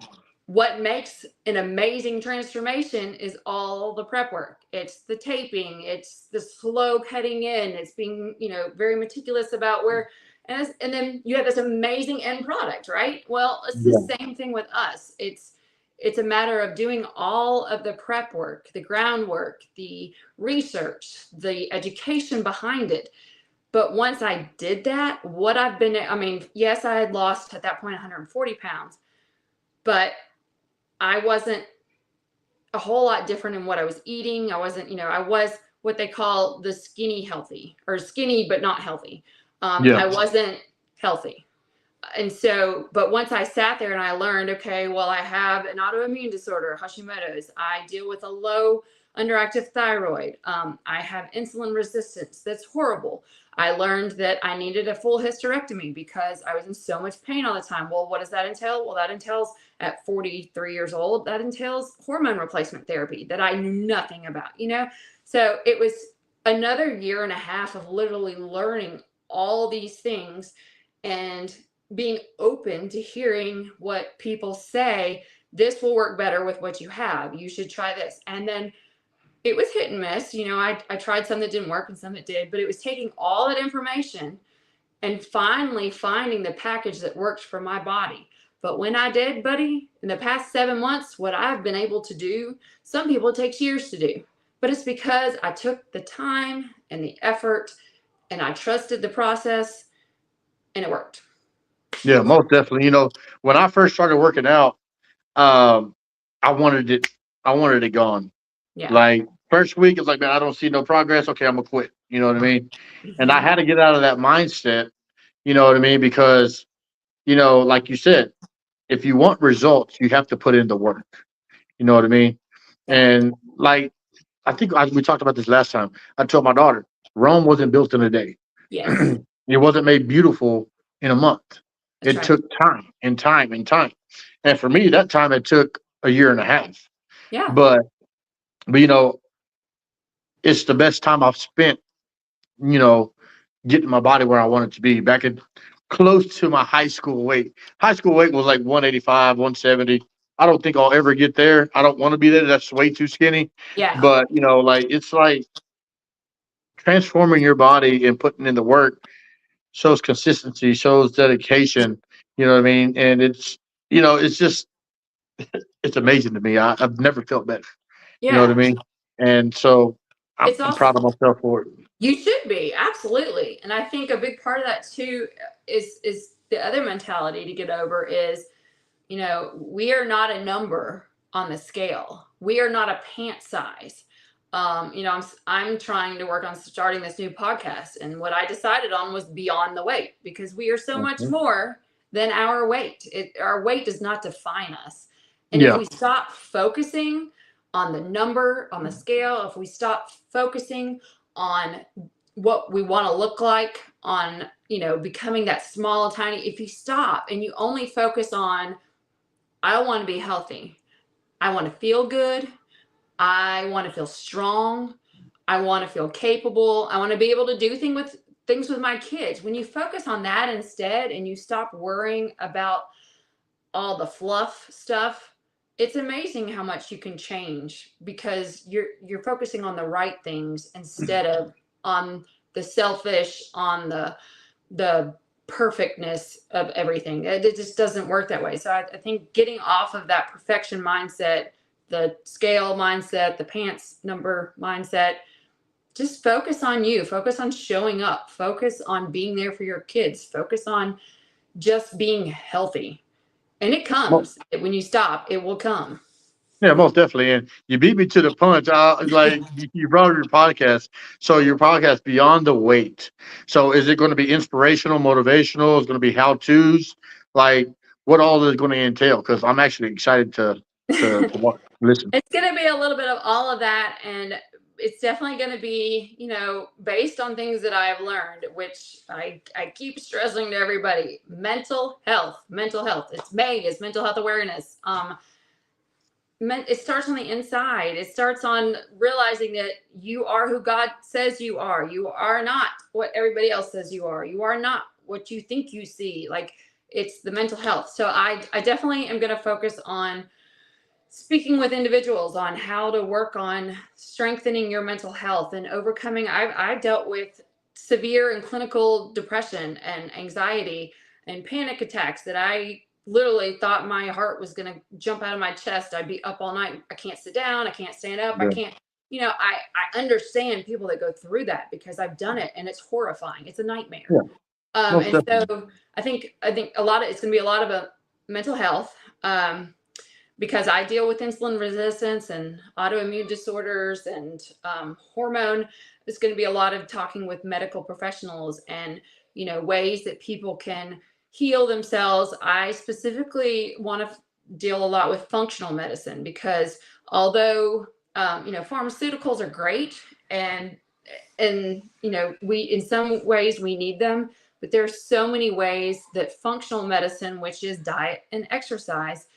[SPEAKER 2] what makes an amazing transformation is all the prep work. It's the taping, it's the slow cutting in, it's being, very meticulous about where, and then you have this amazing end product, right? Well, it's the
[SPEAKER 1] yeah,
[SPEAKER 2] same thing with us. It's a matter of doing all of the prep work, the groundwork, the research, the education behind it. But once I did that, I mean, yes, I had lost at that point 140 pounds, but I wasn't a whole lot different in what I was eating. I wasn't, I was what they call the skinny healthy, or skinny but not healthy.
[SPEAKER 1] yeah,
[SPEAKER 2] I wasn't healthy. And so, but once I sat there and I learned, okay, well, I have an autoimmune disorder, Hashimoto's. I deal with a low underactive thyroid. I have insulin resistance. That's horrible. I learned that I needed a full hysterectomy because I was in so much pain all the time. Well, what does that entail? Well, that entails at 43 years old, that entails hormone replacement therapy that I knew nothing about. So it was another year and a half of literally learning all these things and being open to hearing what people say. This will work better with what you have. You should try this. And then it was hit and miss. I tried some that didn't work and some that did, but it was taking all that information and finally finding the package that worked for my body. But when I did, buddy, in the past 7 months, what I've been able to do, some people it takes years to do. But it's because I took the time and the effort and I trusted the process, and it worked.
[SPEAKER 1] yeah. Most definitely. When I first started working out, um, I wanted it. I wanted it gone.
[SPEAKER 2] Yeah.
[SPEAKER 1] Like first week, it's like, man, I don't see no progress. Okay, I'm gonna quit. You know what I mean? And I
[SPEAKER 2] Hmm.
[SPEAKER 1] had to get out of that mindset. You know what I mean? Because like you said, if you want results, you have to put in the work. You know what I mean?
[SPEAKER 2] Yeah.
[SPEAKER 1] And like I think we talked about this last time. I told my daughter, Rome wasn't built in a day.
[SPEAKER 2] Yes.
[SPEAKER 1] It wasn't made beautiful in a month.
[SPEAKER 2] That's
[SPEAKER 1] It
[SPEAKER 2] right.
[SPEAKER 1] took time and time and time. And for me, that time it took a year and a half.
[SPEAKER 2] Yeah.
[SPEAKER 1] But but it's the best time I've spent, you know, getting my body where I want it to be. Back at close to my high school weight. High school weight was like 185, 170. I don't think I'll ever get there. I don't want to be there. That's way too skinny.
[SPEAKER 2] Yeah.
[SPEAKER 1] But like it's like transforming your body and putting in the work shows consistency, shows dedication. You know what I mean? And it's just it's amazing to me. I've never felt better. You know what I
[SPEAKER 2] Yeah.
[SPEAKER 1] mean? And so
[SPEAKER 2] It's
[SPEAKER 1] I'm
[SPEAKER 2] also,
[SPEAKER 1] proud of myself for it.
[SPEAKER 2] you should be, absolutely. And I think a big part of that too is the other mentality to get over is, we are not a number on the scale. We are not a pant size. I'm trying to work on starting this new podcast, and what I decided on was beyond the weight, because we are so much
[SPEAKER 1] Mhm.
[SPEAKER 2] more than our weight. Our weight does not define us. And if
[SPEAKER 1] Yeah.
[SPEAKER 2] we stop focusing on the number on the scale, if we stop focusing on what we want to look like, on becoming that small tiny, if you stop and you only focus on, I want to be healthy. I want to feel good. I want to feel strong. I want to feel capable. I want to be able to do things with my kids. When you focus on that instead and you stop worrying about all the fluff stuff, it's amazing how much you can change, because you're focusing on the right things instead of on the selfish, on the perfectness of everything. It just doesn't work that way. So I think getting off of that perfection mindset, the scale mindset, the pants number mindset, just focus on you, focus on showing up, focus on being there for your kids, focus on just being healthy. And it
[SPEAKER 1] Mo-
[SPEAKER 2] comes when you stop, it will come.
[SPEAKER 1] Yeah, most definitely. And you beat me to the punch. Like you brought up your podcast. So your podcast Beyond the Weight. So is it going to be inspirational, motivational? Is it going to be how tos? Like what all is going to entail? Because I'm actually excited listen.
[SPEAKER 2] It's going to be a little bit of all of that. And it's definitely going to be, based on things that I have learned, which I keep stressing to everybody. Mental health, mental health. It's May is mental health awareness. It starts on the inside. It starts on realizing that you are who God says you are. You are not what everybody else says you are. You are not what you think you see. Like, it's the mental health. So I definitely am going to focus on speaking with individuals on how to work on strengthening your mental health and overcoming. I've dealt with severe and clinical depression and anxiety and panic attacks that I literally thought my heart was going to jump out of my chest. I'd be up all night. I can't sit down. I can't stand up. I
[SPEAKER 1] Yeah,
[SPEAKER 2] can't, I understand people that go through that, because I've done it, and it's horrifying. It's a nightmare.
[SPEAKER 1] yeah, most
[SPEAKER 2] And
[SPEAKER 1] definitely.
[SPEAKER 2] so I think it's going to be a lot of mental health. Because I deal with insulin resistance and autoimmune disorders and hormone. There's going to be a lot of talking with medical professionals and, ways that people can heal themselves. I specifically want to deal a lot with functional medicine, because although, pharmaceuticals are great, and we, in some ways we need them, but there's so many ways that functional medicine, which is diet and exercise,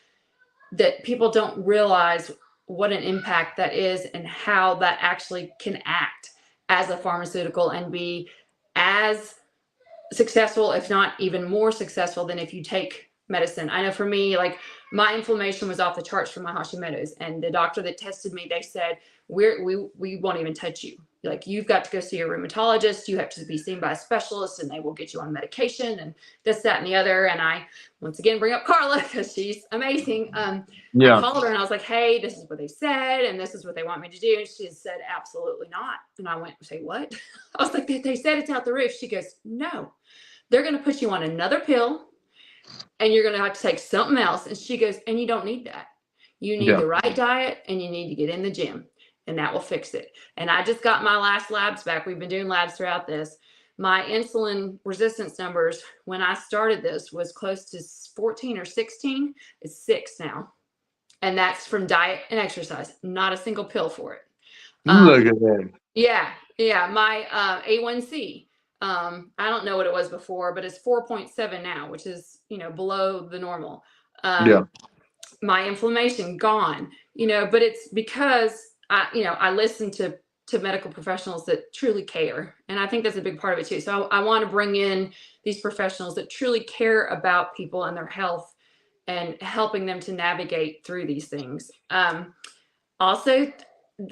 [SPEAKER 2] that people don't realize what an impact that is, and how that actually can act as a pharmaceutical and be as successful, if not even more successful, than if you take medicine. I know for me, like, my inflammation was off the charts from my Hashimoto's, and the doctor that tested me, they said, we won't even touch you. Like, you've got to go see a rheumatologist. You have to be seen by a specialist, and they will get you on medication and this, that, and the other. And I, once again, bring up Carla because she's amazing. I
[SPEAKER 1] Yeah.
[SPEAKER 2] called her and I was like, hey, this is what they said, and this is what they want me to do. And she said, absolutely not. And I went, say what? I was like, they said it's out the roof. She goes, no, they're going to put you on another pill, and you're going to have to take something else. And she goes, and you don't need that. You need
[SPEAKER 1] Yeah.
[SPEAKER 2] the right diet and you need to get in the gym, and that will fix it. And I just got my last labs back. We've been doing labs throughout this. My insulin resistance numbers when I started this was close to 14 or 16. It's 6 now. And that's from diet and exercise, not a single pill for it.
[SPEAKER 1] Look at that.
[SPEAKER 2] Yeah, yeah. My A1C, I don't know what it was before, but it's 4.7 now, which is, below the normal.
[SPEAKER 1] Yeah.
[SPEAKER 2] My inflammation gone, but it's because I listen to medical professionals that truly care. And I think that's a big part of it too. So I want to bring in these professionals that truly care about people and their health and helping them to navigate through these things. Also,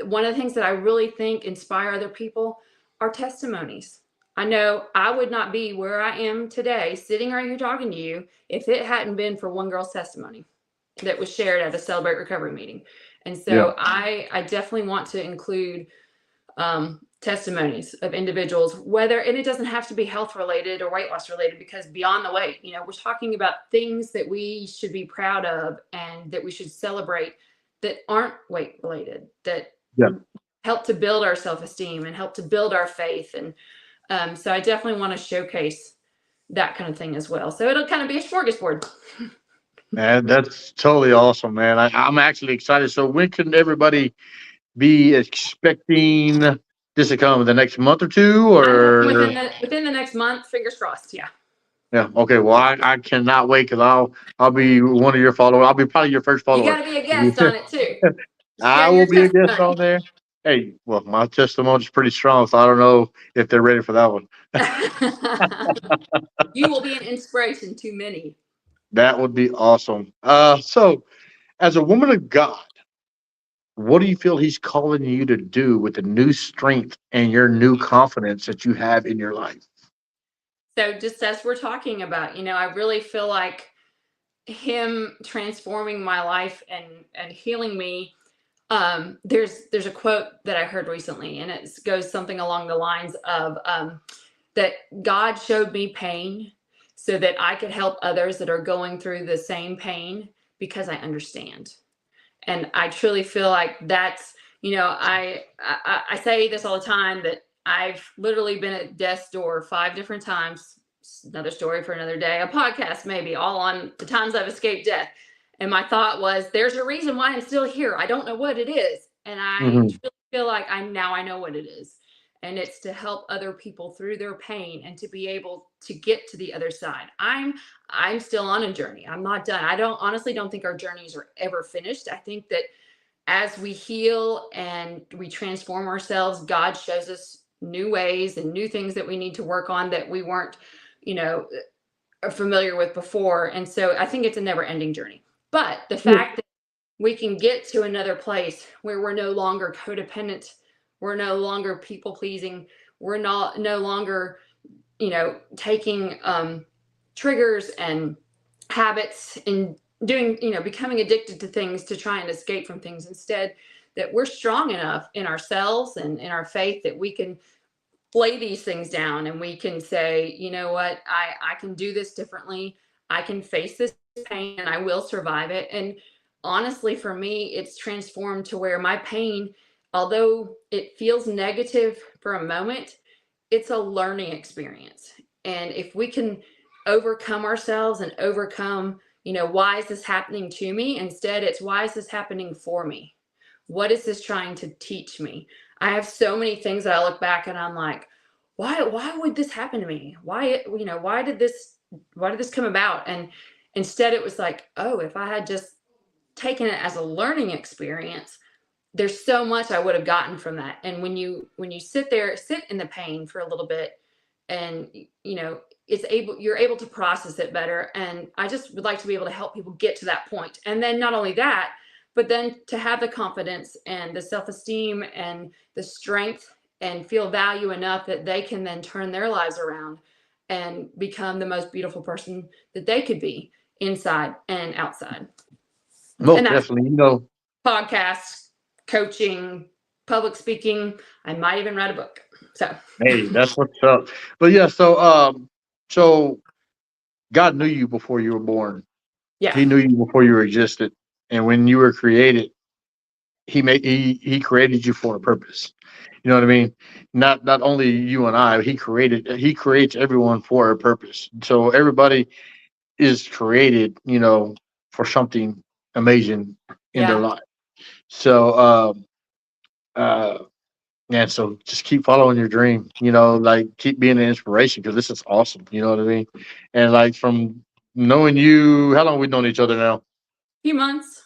[SPEAKER 2] one of the things that I really think inspire other people are testimonies. I know I would not be where I am today, sitting right here talking to you, if it hadn't been for one girl's testimony that was shared at a Celebrate Recovery meeting. And
[SPEAKER 1] Yeah.
[SPEAKER 2] so I definitely want to include testimonies of individuals, and it doesn't have to be health related or weight loss related, because beyond the weight, we're talking about things that we should be proud of and that we should celebrate that aren't weight related, that
[SPEAKER 1] Yeah.
[SPEAKER 2] help to build our self-esteem and help to build our faith. And so I definitely want to showcase that kind of thing as well. So it'll kind of be a smorgasbord.
[SPEAKER 1] Man, that's totally awesome, man. I'm actually excited. So when can everybody be expecting this to come in the next month or two?
[SPEAKER 2] I'm hoping
[SPEAKER 1] Or
[SPEAKER 2] within the next month, fingers crossed. Yeah.
[SPEAKER 1] yeah, okay. Well, I cannot wait because I'll be one of your followers. I'll be probably your first
[SPEAKER 2] You
[SPEAKER 1] follower.
[SPEAKER 2] got to be a guest on it too.
[SPEAKER 1] I
[SPEAKER 2] Share
[SPEAKER 1] will
[SPEAKER 2] your
[SPEAKER 1] be a guest on
[SPEAKER 2] testimony.
[SPEAKER 1] there. Hey, well, my testimony is pretty strong, so I don't know if they're ready for that one.
[SPEAKER 2] You will be an inspiration to many.
[SPEAKER 1] That would be awesome. So as a woman of God, what do you feel He's calling you to do with the new strength and your new confidence that you have in your life?
[SPEAKER 2] So just as we're talking about, I really feel like him transforming my life and healing me. There's a quote that I heard recently, and it goes something along the lines of that God showed me pain so that I could help others that are going through the same pain because I understand. And I truly feel like that's, I say this all the time, that I've literally been at death's door 5 different times. Another story for another day, a podcast maybe, all on the times I've escaped death. And my thought was, there's a reason why I'm still here. I don't know what it is, and I
[SPEAKER 1] Hmm.
[SPEAKER 2] truly feel like I know what it is. And it's to help other people through their pain and to be able to get to the other side. I'm still on a journey. I'm not done. I don't honestly don't think our journeys are ever finished. I think that as we heal and we transform ourselves, God shows us new ways and new things that we need to work on that we weren't, you know, familiar with before. And so I think it's a never ending journey. But the fact that we can get to another place where we're no longer codependent, we're no longer people pleasing, we're not no longer, taking triggers and habits and doing, becoming addicted to things to try and escape from things. Instead, that we're strong enough in ourselves and in our faith that we can lay these things down and we can say, you know what, I can do this differently. I can face this pain and I will survive it. And honestly, for me, it's transformed to where my pain, although it feels negative for a moment, it's a learning experience. And if we can overcome ourselves and overcome, why is this happening to me? Instead, it's why is this happening for me? What is this trying to teach me? I have so many things that I look back and I'm like, why would this happen to me? Why did this come about? And instead it was like, oh, if I had just taken it as a learning experience, there's so much I would have gotten from that. And when you sit in the pain for a little bit, and you're able to process it better. And I just would like to be able to help people get to that point. And then not only that, but then to have the confidence and the self-esteem and the strength and feel value enough that they can then turn their lives around and become the most beautiful person that they could be inside and outside. And
[SPEAKER 1] Most
[SPEAKER 2] that's
[SPEAKER 1] definitely.
[SPEAKER 2] podcasts, coaching, public speaking. I might even write a book. So
[SPEAKER 1] Hey, that's what's up. But yeah, so God knew you before you were born.
[SPEAKER 2] yeah.
[SPEAKER 1] He knew you before you existed. And when you were created, he created you for a purpose. You know what I mean? Not only you and I, he creates everyone for a purpose. So everybody is created, for something amazing in their
[SPEAKER 2] Yeah.
[SPEAKER 1] life. So uh and so just keep following your dream, like keep being an inspiration because this is awesome. You know what I mean? And like from knowing you, how long we known each other now?
[SPEAKER 2] Few months.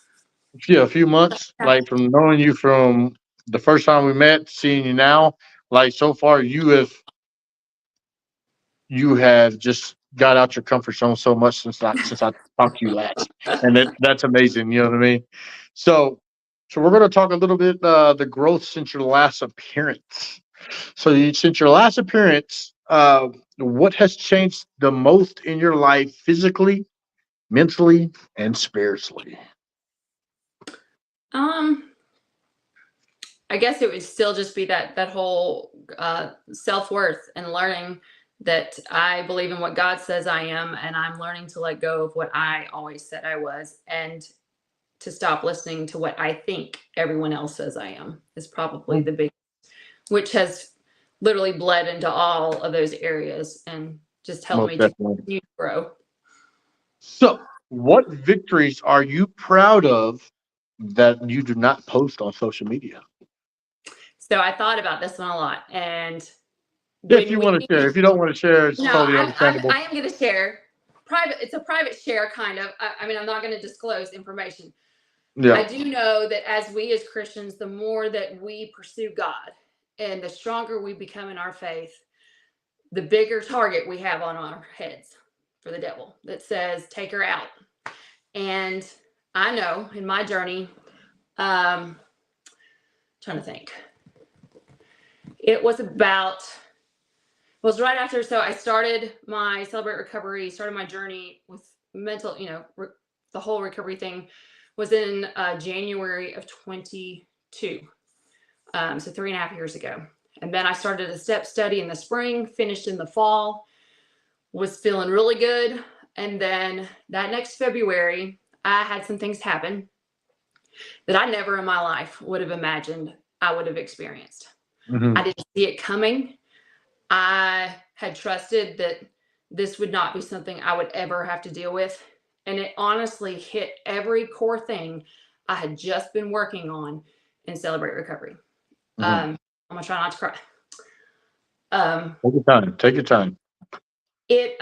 [SPEAKER 1] Yeah, a few months.
[SPEAKER 2] Yeah.
[SPEAKER 1] Like from knowing you from the first time we met, seeing you now, like so far you have just got out your comfort zone so much since I talked to you last, and that's amazing. You know what I mean? So, so we're going to talk a little bit the growth since your last appearance. Since your last appearance, what has changed the most in your life physically, mentally, and spiritually?
[SPEAKER 2] Um, I guess it would still just be that whole self-worth and learning that I believe in what God says I am, and I'm learning to let go of what I always said I was, and to stop listening to what I think everyone else says I am is probably the big, which has literally bled into all of those areas and just helped
[SPEAKER 1] Most
[SPEAKER 2] me to
[SPEAKER 1] definitely.
[SPEAKER 2] continue to grow.
[SPEAKER 1] So, what victories are you proud of that you do not post on social media?
[SPEAKER 2] So I thought about this one a lot, and
[SPEAKER 1] If
[SPEAKER 2] when
[SPEAKER 1] you
[SPEAKER 2] we
[SPEAKER 1] want to share, if you don't want to share, it's
[SPEAKER 2] no,
[SPEAKER 1] totally understandable.
[SPEAKER 2] I am going to share private. It's a private share kind of. I mean, I'm not going to disclose information.
[SPEAKER 1] Yeah.
[SPEAKER 2] I do know that as we as Christians, the more that we pursue God and the stronger we become in our faith, the bigger target we have on our heads for the devil that says, take her out. And I know in my journey, trying to think, it was right after. So I started my Celebrate Recovery, started my journey with mental, the whole recovery thing was in January of 22. So 3.5 years ago. And then I started a step study in the spring, finished in the fall, was feeling really good. And then that next February, I had some things happen that I never in my life would have imagined I would have experienced.
[SPEAKER 1] Hmm.
[SPEAKER 2] I didn't see it coming. I had trusted that this would not be something I would ever have to deal with. And it honestly hit every core thing I had just been working on in Celebrate Recovery.
[SPEAKER 1] Hmm.
[SPEAKER 2] I'm gonna try not to cry. Um,
[SPEAKER 1] Take your time. Take your time.
[SPEAKER 2] it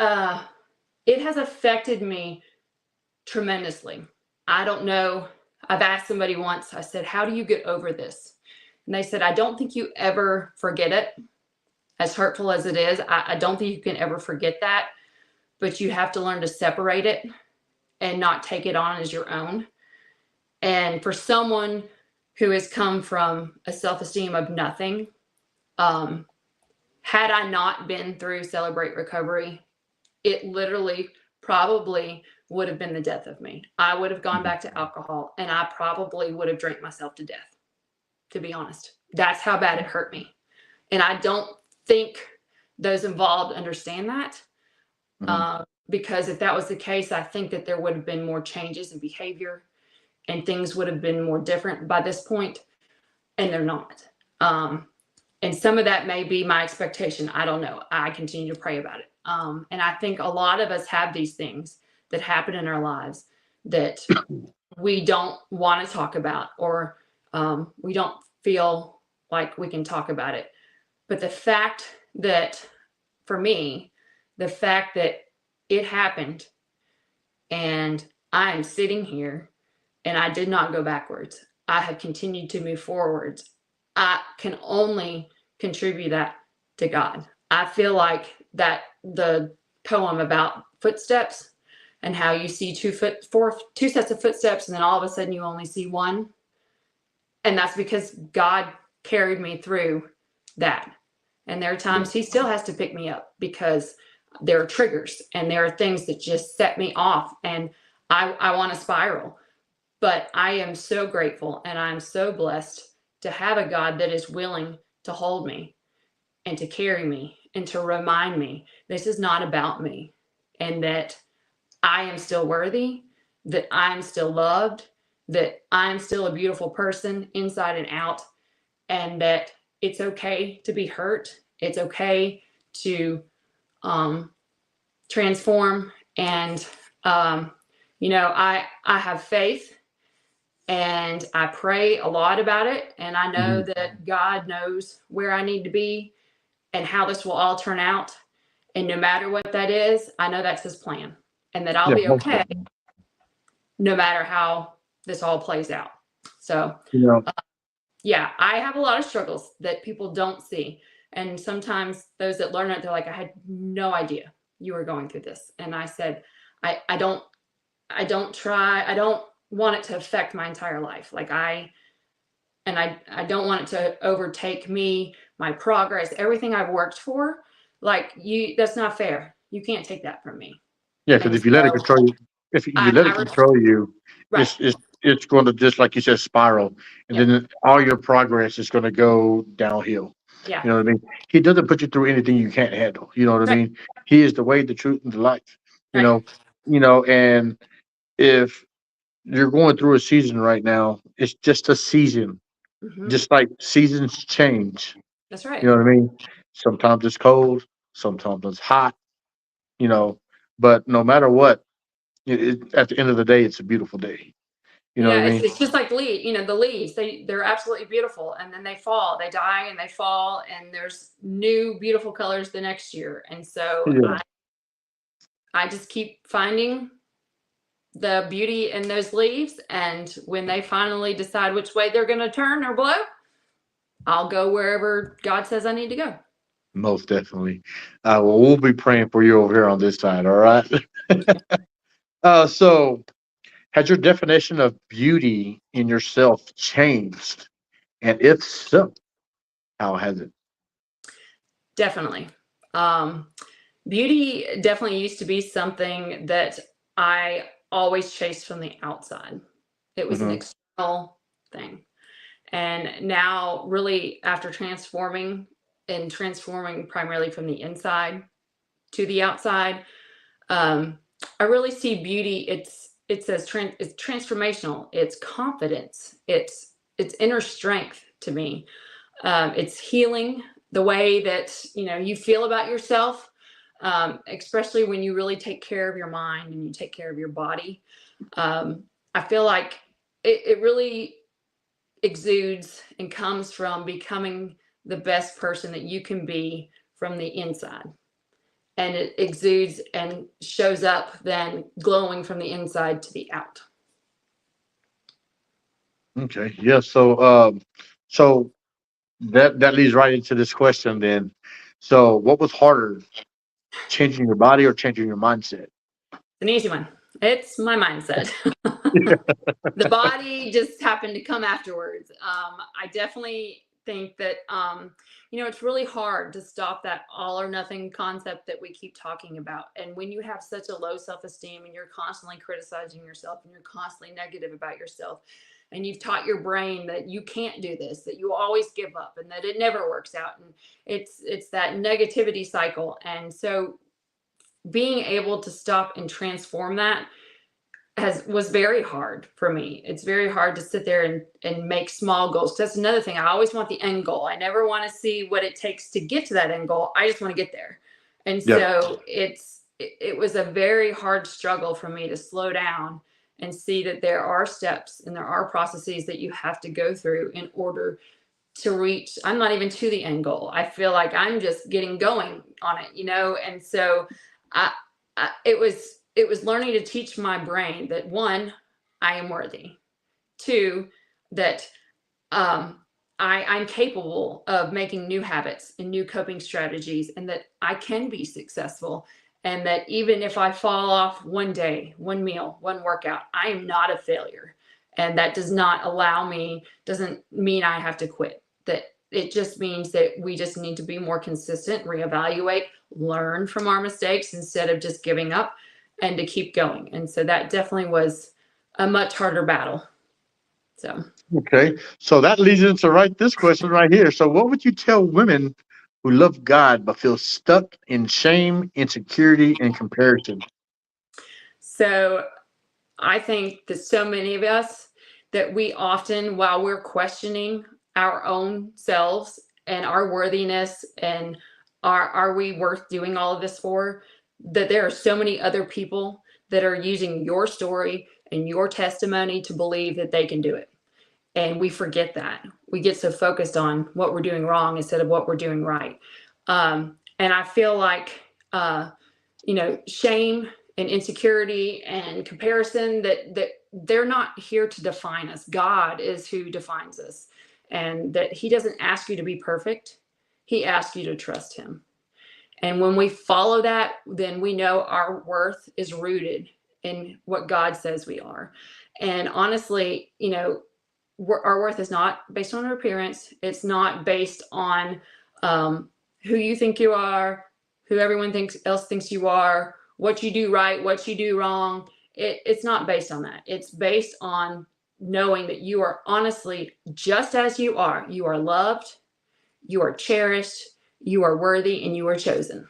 [SPEAKER 2] it has affected me tremendously. I don't know. I've asked somebody once. I said, "How do you get over this?" And they said, "I don't think you ever forget it. As hurtful as it is, I don't think you can ever forget that. But you have to learn to separate it and not take it on as your own." And for someone who has come from a self-esteem of nothing, um, had I not been through Celebrate Recovery, it literally probably would have been the death of me. I would have gone
[SPEAKER 1] Mhm.
[SPEAKER 2] back to alcohol and I probably would have drank myself to death, to be honest. That's how bad it hurt me. And I don't think those involved understand that.
[SPEAKER 1] Mhm.
[SPEAKER 2] Because if that was the case, I think that there would have been more changes in behavior and things would have been more different by this point, and they're not. Um, and some of that may be my expectation. I don't know. I continue to pray about it. And I think a lot of us have these things that happen in our lives that we don't want to talk about, or we don't feel like we can talk about it. But the fact that, for me, the fact that it happened and I am sitting here and I did not go backwards, I have continued to move forwards. I can only contribute that to God. I feel like that the poem about footsteps and how you see two sets of footsteps, and then all of a sudden you only see one. And that's because God carried me through that. And there are
[SPEAKER 1] Yeah.
[SPEAKER 2] times He still has to pick me up because there are triggers and there are things that just set me off, and I want to spiral. But I am so grateful and I'm so blessed to have a God that is willing to hold me and to carry me and to remind me this is not about me, and that I am still worthy, that I'm still loved, that I'm still a beautiful person inside and out, and that it's okay to be hurt. It's okay to um, transform. And um, I have faith, and I pray a lot about it. And I know
[SPEAKER 1] Mhm.
[SPEAKER 2] that God knows where I need to be and how this will all turn out. And no matter what that is, I know that's His plan, and that I'll
[SPEAKER 1] Yeah,
[SPEAKER 2] be
[SPEAKER 1] most
[SPEAKER 2] okay
[SPEAKER 1] definitely.
[SPEAKER 2] no matter how this all plays out. So,
[SPEAKER 1] You know,
[SPEAKER 2] yeah, I have a lot of struggles that people don't see. And sometimes those that learn it, they're like, I had no idea you were going through this. And I said, I don't, I don't want it to affect my entire life. I don't want it to overtake me, my progress, everything I've worked for. Like that's not fair. You can't take that from me.
[SPEAKER 1] yeah, because
[SPEAKER 2] And
[SPEAKER 1] if you let it
[SPEAKER 2] so
[SPEAKER 1] control you, if you
[SPEAKER 2] I,
[SPEAKER 1] let it
[SPEAKER 2] I
[SPEAKER 1] control you,
[SPEAKER 2] right.
[SPEAKER 1] it's going to, just like you said, spiral, and
[SPEAKER 2] Yep.
[SPEAKER 1] then all your progress is going to go downhill.
[SPEAKER 2] Yeah.
[SPEAKER 1] You know what I mean? He doesn't put you through anything you can't handle. You know what I
[SPEAKER 2] Right.
[SPEAKER 1] mean? He is the way, the truth, and the life. You
[SPEAKER 2] Right.
[SPEAKER 1] know, and if you're going through a season right now, it's just a season.
[SPEAKER 2] Hmm.
[SPEAKER 1] Just like seasons change.
[SPEAKER 2] That's
[SPEAKER 1] You
[SPEAKER 2] right.
[SPEAKER 1] know what I mean? Sometimes it's cold, sometimes it's hot. You know, but no matter what, at the end of the day, it's a beautiful day. You know what I
[SPEAKER 2] Yeah,
[SPEAKER 1] mean?
[SPEAKER 2] it's just like the leaves. They're absolutely beautiful, and then they fall, they die, and they fall, and there's new beautiful colors the next year. And so
[SPEAKER 1] Yeah,
[SPEAKER 2] I just keep finding the beauty in those leaves, and when they finally decide which way they're going to turn or blow, I'll go wherever God says I need to go.
[SPEAKER 1] most definitely. Well, we'll be praying for you over here on this side. All right. So, has your definition of beauty in yourself changed? And if so, how has it?
[SPEAKER 2] Definitely. Um, Beauty definitely used to be something that I always chased from the outside. It was an
[SPEAKER 1] Hmm.
[SPEAKER 2] external thing. And now, really, after transforming primarily from the inside to the outside, I really see beauty. It's transformational. It's confidence. It's inner strength to me. It's healing the way that you feel about yourself, especially when you really take care of your mind and you take care of your body. Um, I feel like it really exudes and comes from becoming the best person that you can be from the inside. And it exudes and shows up then glowing from the inside to the out.
[SPEAKER 1] Okay. Yeah. So that leads right into this question then. So, what was harder, changing your body or changing your mindset?
[SPEAKER 2] An easy one. It's my mindset. The body just happened to come afterwards. I definitely think that it's really hard to stop that all or nothing concept that we keep talking about. And when you have such a low self-esteem and you're constantly criticizing yourself and you're constantly negative about yourself, and you've taught your brain that you can't do this, that you always give up, and that it never works out, and it's that negativity cycle. And so being able to stop and transform that has was very hard for me. It's very hard to sit there and make small goals. That's another thing. I always want the end goal. I never want to see what it takes to get to that end goal. I just want to get there. And
[SPEAKER 1] Yeah.
[SPEAKER 2] so it was a very hard struggle for me to slow down and see that there are steps and there are processes that you have to go through in order to reach. I'm not even to the end goal. I feel like I'm just getting going on it. And so I, it was learning to teach my brain that, one, I am worthy. Two, that um, I'm capable of making new habits and new coping strategies, and that I can be successful. And that even if I fall off one day, one meal, one workout, I am not a failure. And that doesn't mean I have to quit. That it just means that we just need to be more consistent, reevaluate, learn from our mistakes instead of just giving up, and to keep going. And so that definitely was a much harder battle. So.
[SPEAKER 1] Okay. So that leads into this question right here. So, what would you tell women who love God but feel stuck in shame, insecurity, and comparison?
[SPEAKER 2] So I think that so many of us, that we often, while we're questioning our own selves and our worthiness and are we worth doing all of this for, that there are so many other people that are using your story and your testimony to believe that they can do it. And we forget that. We get so focused on what we're doing wrong instead of what we're doing right. And I feel like, shame and insecurity and comparison, that they're not here to define us. God is who defines us, and that He doesn't ask you to be perfect. He asks you to trust Him. And when we follow that, then we know our worth is rooted in what God says we are. And honestly, our worth is not based on our appearance. It's not based on who you think you are, who everyone else thinks you are, what you do right, what you do wrong. It's not based on that. It's based on knowing that you are honestly just as you are. You are loved, you are cherished, you are worthy, and you are chosen.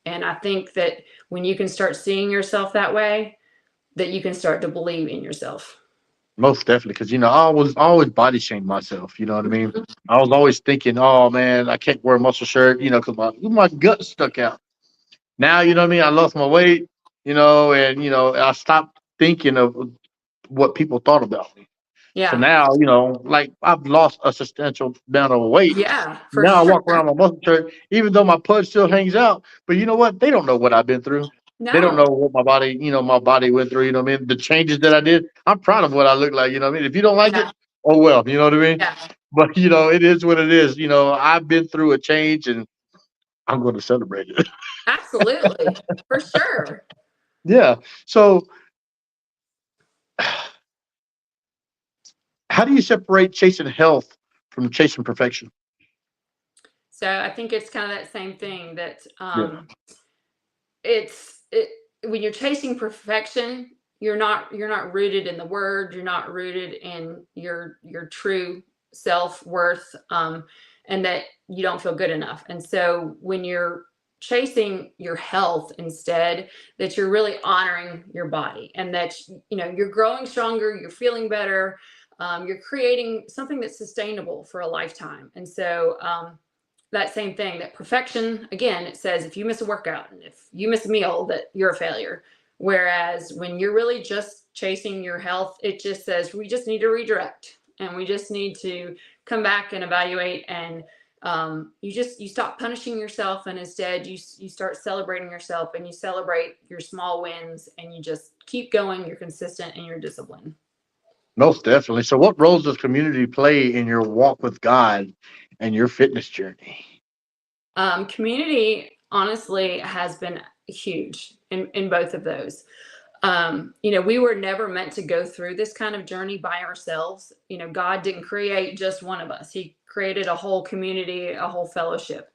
[SPEAKER 2] And I think that when you can start seeing yourself that way, that you can start to believe in yourself.
[SPEAKER 1] Most definitely, because I always body shamed myself. You know what I mean? I was always thinking, oh man, I can't wear a muscle shirt, because my gut stuck out. Now, you know what I mean? I lost my weight, and I stopped thinking of what people thought about me. So
[SPEAKER 2] Yeah.
[SPEAKER 1] now, like I've lost a substantial amount of weight.
[SPEAKER 2] Yeah, for
[SPEAKER 1] Now I
[SPEAKER 2] sure.
[SPEAKER 1] walk around my muscle shirt, even though my pud still hangs out. But you know what? They don't know what I've been through. They don't
[SPEAKER 2] No.
[SPEAKER 1] know what my body went through. You know what I mean? The changes that I did. I'm proud of what I look like. You know what I mean? If you don't like it,
[SPEAKER 2] Yeah.
[SPEAKER 1] oh well. You know what I mean?
[SPEAKER 2] Yeah.
[SPEAKER 1] But it is what it is. I've been through a change, and I'm going to celebrate it.
[SPEAKER 2] Absolutely. For sure.
[SPEAKER 1] Yeah. So, how do you separate chasing health from chasing perfection?
[SPEAKER 2] So I think it's kind of that same thing that
[SPEAKER 1] Yeah.
[SPEAKER 2] it's it when you're chasing perfection, you're not rooted in the word, you're not rooted in your true self-worth, and that you don't feel good enough. And so when you're chasing your health instead, that you're really honoring your body, and that you're growing stronger, you're feeling better, you're creating something that's sustainable for a lifetime. And so that same thing, that perfection, again, it says if you miss a workout and if you miss a meal, that you're a failure. Whereas when you're really just chasing your health, it just says we just need to redirect, and we just need to come back and evaluate. And you stop punishing yourself, and instead you start celebrating yourself, and you celebrate your small wins, and you just keep going. You're consistent and you're disciplined.
[SPEAKER 1] Most definitely. So, what roles does community play in your walk with God and your fitness journey?
[SPEAKER 2] Community honestly has been huge in both of those. We were never meant to go through this kind of journey by ourselves. God didn't create just one of us. He created a whole community, a whole fellowship.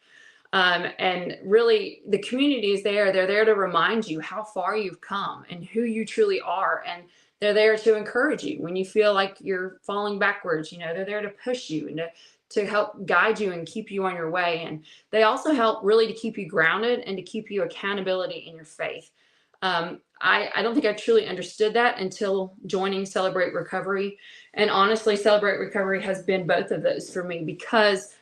[SPEAKER 2] And really, the community is there. They're there to remind you how far you've come and who you truly are. And they're there to encourage you when you feel like you're falling backwards. They're there to push you and to help guide you and keep you on your way. And they also help really to keep you grounded and to keep you accountability in your faith. I don't think I truly understood that until joining Celebrate Recovery. And honestly, Celebrate Recovery has been both of those for me, because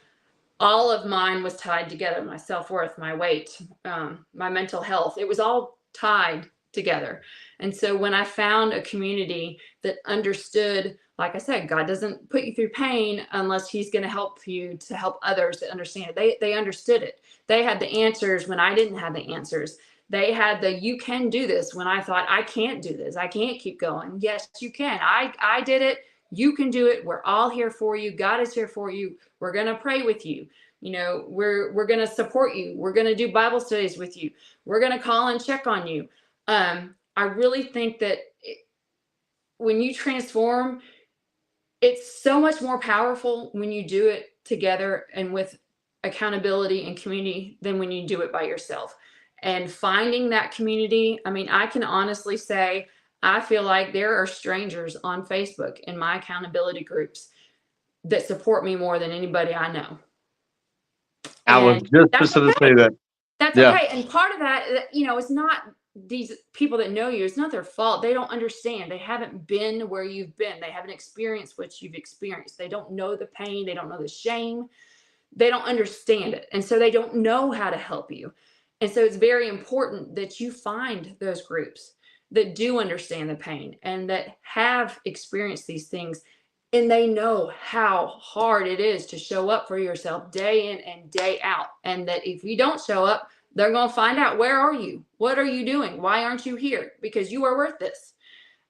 [SPEAKER 2] all of mine was tied together. My self-worth, my weight, my mental health, it was all tied together. And so when I found a community that understood, like I said, God doesn't put you through pain unless He's going to help you to help others to understand it. They understood it. They had the answers when I didn't have the answers. They had the you can do this when I thought I can't do this. I can't keep going. Yes, you can. I did it. You can do it. We're all here for you. God is here for you. We're going to pray with you. We're going to support you. We're going to do Bible studies with you. We're going to call and check on you. I really think that when you transform, it's so much more powerful when you do it together and with accountability and community than when you do it by yourself. And finding that community, I mean, I can honestly say, I feel like there are strangers on Facebook in my accountability groups that support me more than anybody I know.
[SPEAKER 1] I was
[SPEAKER 2] And
[SPEAKER 1] just
[SPEAKER 2] that's
[SPEAKER 1] going to
[SPEAKER 2] okay.
[SPEAKER 1] say that.
[SPEAKER 2] That's
[SPEAKER 1] Yeah.
[SPEAKER 2] okay. And part of that, it's not these people that know you, it's not their fault. They don't understand. They haven't been where you've been. They haven't experienced what you've experienced. They don't know the pain. They don't know the shame. They don't understand it. And so they don't know how to help you. And so it's very important that you find those groups that do understand the pain and that have experienced these things, and they know how hard it is to show up for yourself day in and day out. And that if you don't show up, they're going to find out, where are you? What are you doing? Why aren't you here? Because you are worth this.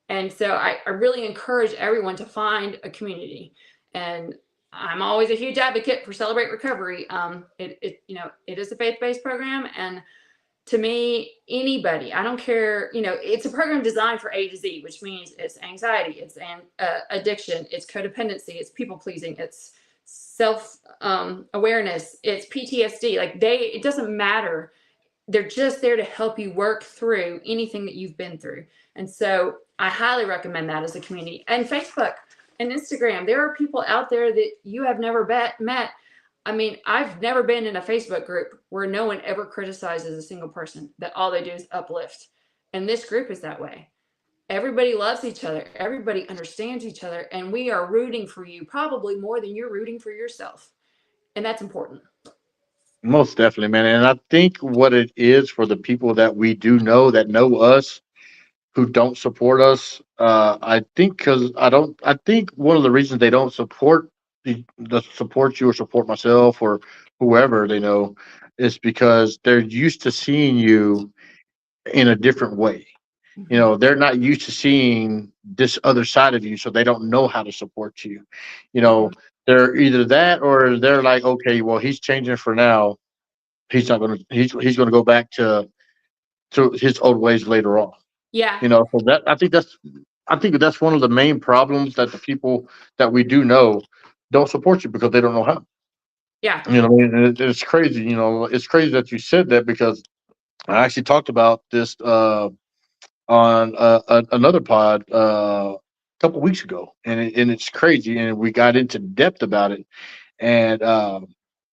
[SPEAKER 2] And so I really encourage everyone to find a community. And I'm always a huge advocate for Celebrate Recovery. It is a faith-based program, and to me, anybody, I don't care, it's a program designed for A to Z, which means it's anxiety, it's addiction, it's codependency, it's people pleasing, it's self awareness, it's PTSD. Like it doesn't matter. They're just there to help you work through anything that you've been through. And so I highly recommend that as a community. And Facebook and Instagram, there are people out there that you have never met. I mean, I've never been in a Facebook group where no one ever criticizes a single person, that all they do is uplift. And this group is that way. Everybody loves each other. Everybody understands each other. And we are rooting for you probably more than you're rooting for yourself. And that's important.
[SPEAKER 1] Most definitely, man. And I think what it is for the people that we do know that know us who don't support us, I think because I think one of the reasons they don't support the support you or support myself or whoever they know is because they're used to seeing you in a different way. You
[SPEAKER 2] Mhm.
[SPEAKER 1] know, they're not used to seeing this other side of you, so they don't know how to support you. You
[SPEAKER 2] Yeah.
[SPEAKER 1] know, they're either that or they're like, okay, well, he's changing for now. He's not gonna he's gonna go back to his old ways later on.
[SPEAKER 2] Yeah.
[SPEAKER 1] You know, so that I think that's one of the main problems that the people that we do know don't support you because they don't know how.
[SPEAKER 2] Yeah.
[SPEAKER 1] You know, and it's crazy. You know, it's crazy that you said that because I actually talked about this on another pod a couple weeks ago, and it's crazy, and we got into depth about it, and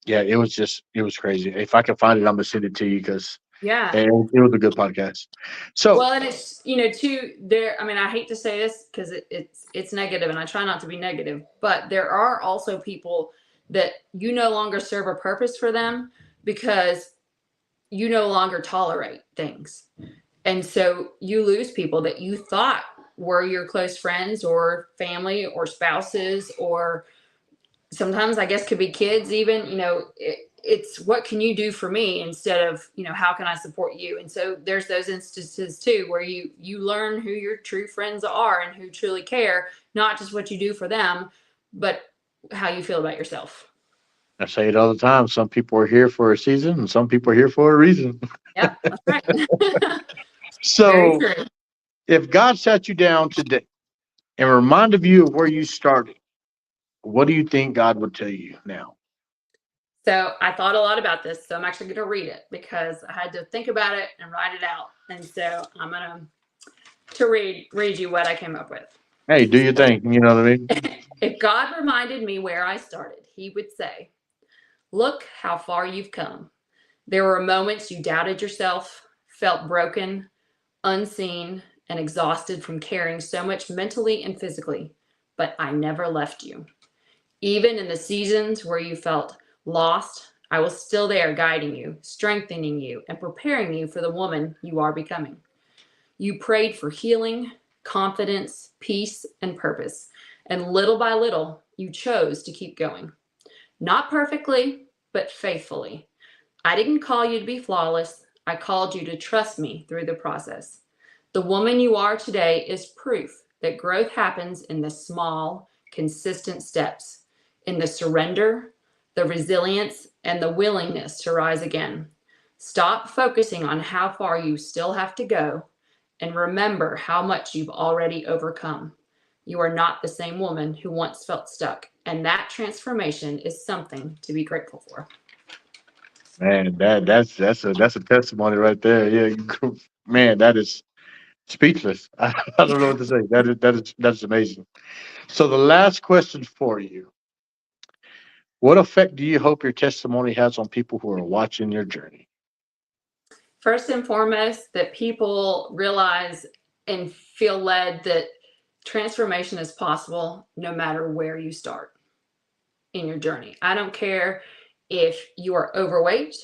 [SPEAKER 1] yeah, it was crazy. If I can find it, I'm gonna send it to you because
[SPEAKER 2] Yeah.
[SPEAKER 1] it was a good podcast. So
[SPEAKER 2] Well, and it's, too, there, I mean, I hate to say this because it's negative, and I try not to be negative, but there are also people that you no longer serve a purpose for them because you no longer tolerate things. And so you lose people that you thought were your close friends or family or spouses, or sometimes I guess could be kids even. It's what can you do for me instead of, how can I support you? And so there's those instances too where you learn who your true friends are and who truly care, not just what you do for them, but how you feel about yourself.
[SPEAKER 1] I say it all the time. Some people are here for a season, and some people are here for a reason.
[SPEAKER 2] Yeah, that's right. Very
[SPEAKER 1] So,
[SPEAKER 2] true.
[SPEAKER 1] if God sat you down today and reminded you of where you started, what do you think God would tell you now?
[SPEAKER 2] So I thought a lot about this. So I'm actually going to read it because I had to think about it and write it out. And so I'm going to read you what I came up with.
[SPEAKER 1] Hey, do your thing. You know what I mean?
[SPEAKER 2] If God reminded me where I started, he would say, "Look how far you've come. There were moments you doubted yourself, felt broken, unseen, and exhausted from carrying so much mentally and physically, but I never left you. Even in the seasons where you felt lost, I was still there guiding you, strengthening you, and preparing you for the woman you are becoming. You prayed for healing, confidence, peace, and purpose. And little by little, you chose to keep going. Not perfectly, but faithfully. I didn't call you to be flawless. I called you to trust me through the process. The woman you are today is proof that growth happens in the small, consistent steps, in the surrender, the resilience, and the willingness to rise again. Stop focusing on how far you still have to go and remember how much you've already overcome. You are not the same woman who once felt stuck, and that transformation is something to be grateful for."
[SPEAKER 1] Man, that's a testimony right there. Yeah, man, that is speechless. I don't know what to say. That's amazing. So the last question for you: what effect do you hope your testimony has on people who are watching your journey?
[SPEAKER 2] First and foremost, that people realize and feel led that transformation is possible no matter where you start in your journey. I don't care if you are overweight.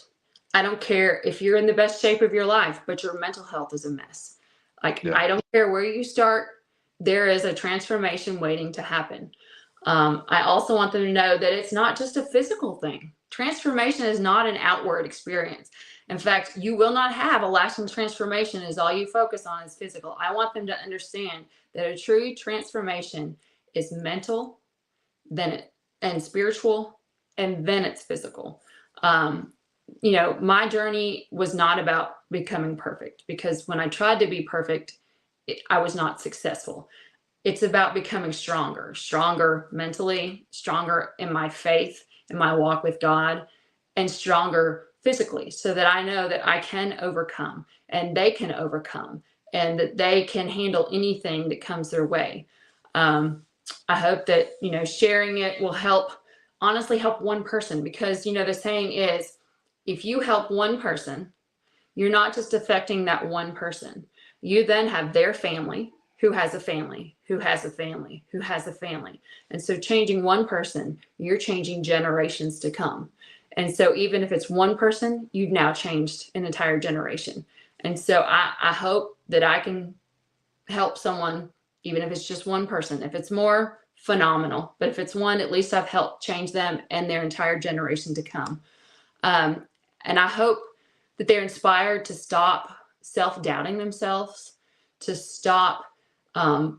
[SPEAKER 2] I don't care if you're in the best shape of your life, but your mental health is a mess. Like,
[SPEAKER 1] Yeah.
[SPEAKER 2] I don't care where you start, there is a transformation waiting to happen. I also want them to know that it's not just a physical thing. Transformation is not an outward experience. In fact, you will not have a lasting transformation as all you focus on is physical. I want them to understand that a true transformation is mental, then it and spiritual, and then it's physical. Um, my journey was not about becoming perfect, because when I tried to be perfect, I was not successful. It's about becoming stronger mentally, stronger in my faith, in my walk with God, and stronger physically, so that I know that I can overcome and they can overcome and that they can handle anything that comes their way. Um, I hope that, sharing it will honestly help one person, because, the saying is, if you help one person, you're not just affecting that one person. You then have their family, who has a family, who has a family, who has a family. And so changing one person, you're changing generations to come. And so even if it's one person, you've now changed an entire generation. And so I hope that I can help someone, even if it's just one person. If it's more, phenomenal. But if it's one, at least I've helped change them and their entire generation to come. And I hope that they're inspired to stop self-doubting themselves, to stop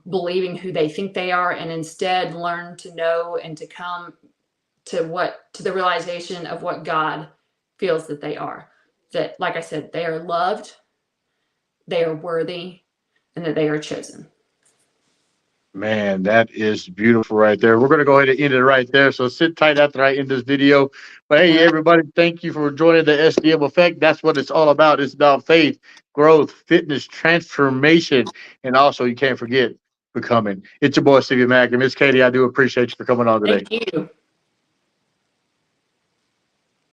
[SPEAKER 2] believing who they think they are, and instead learn to know and to come to the realization of what God feels that they are. That, like I said, they are loved, they are worthy, and that they are chosen.
[SPEAKER 1] Man, that is beautiful right there. We're going to go ahead and end it right there. So sit tight after I end this video. But hey, everybody, thank you for joining the SDM Effect. That's what it's all about. It's about faith, growth, fitness, transformation, and also you can't forget becoming. It's your boy, Stevie Mack. And Miss Katie, I do appreciate you for coming on today.
[SPEAKER 2] Thank you.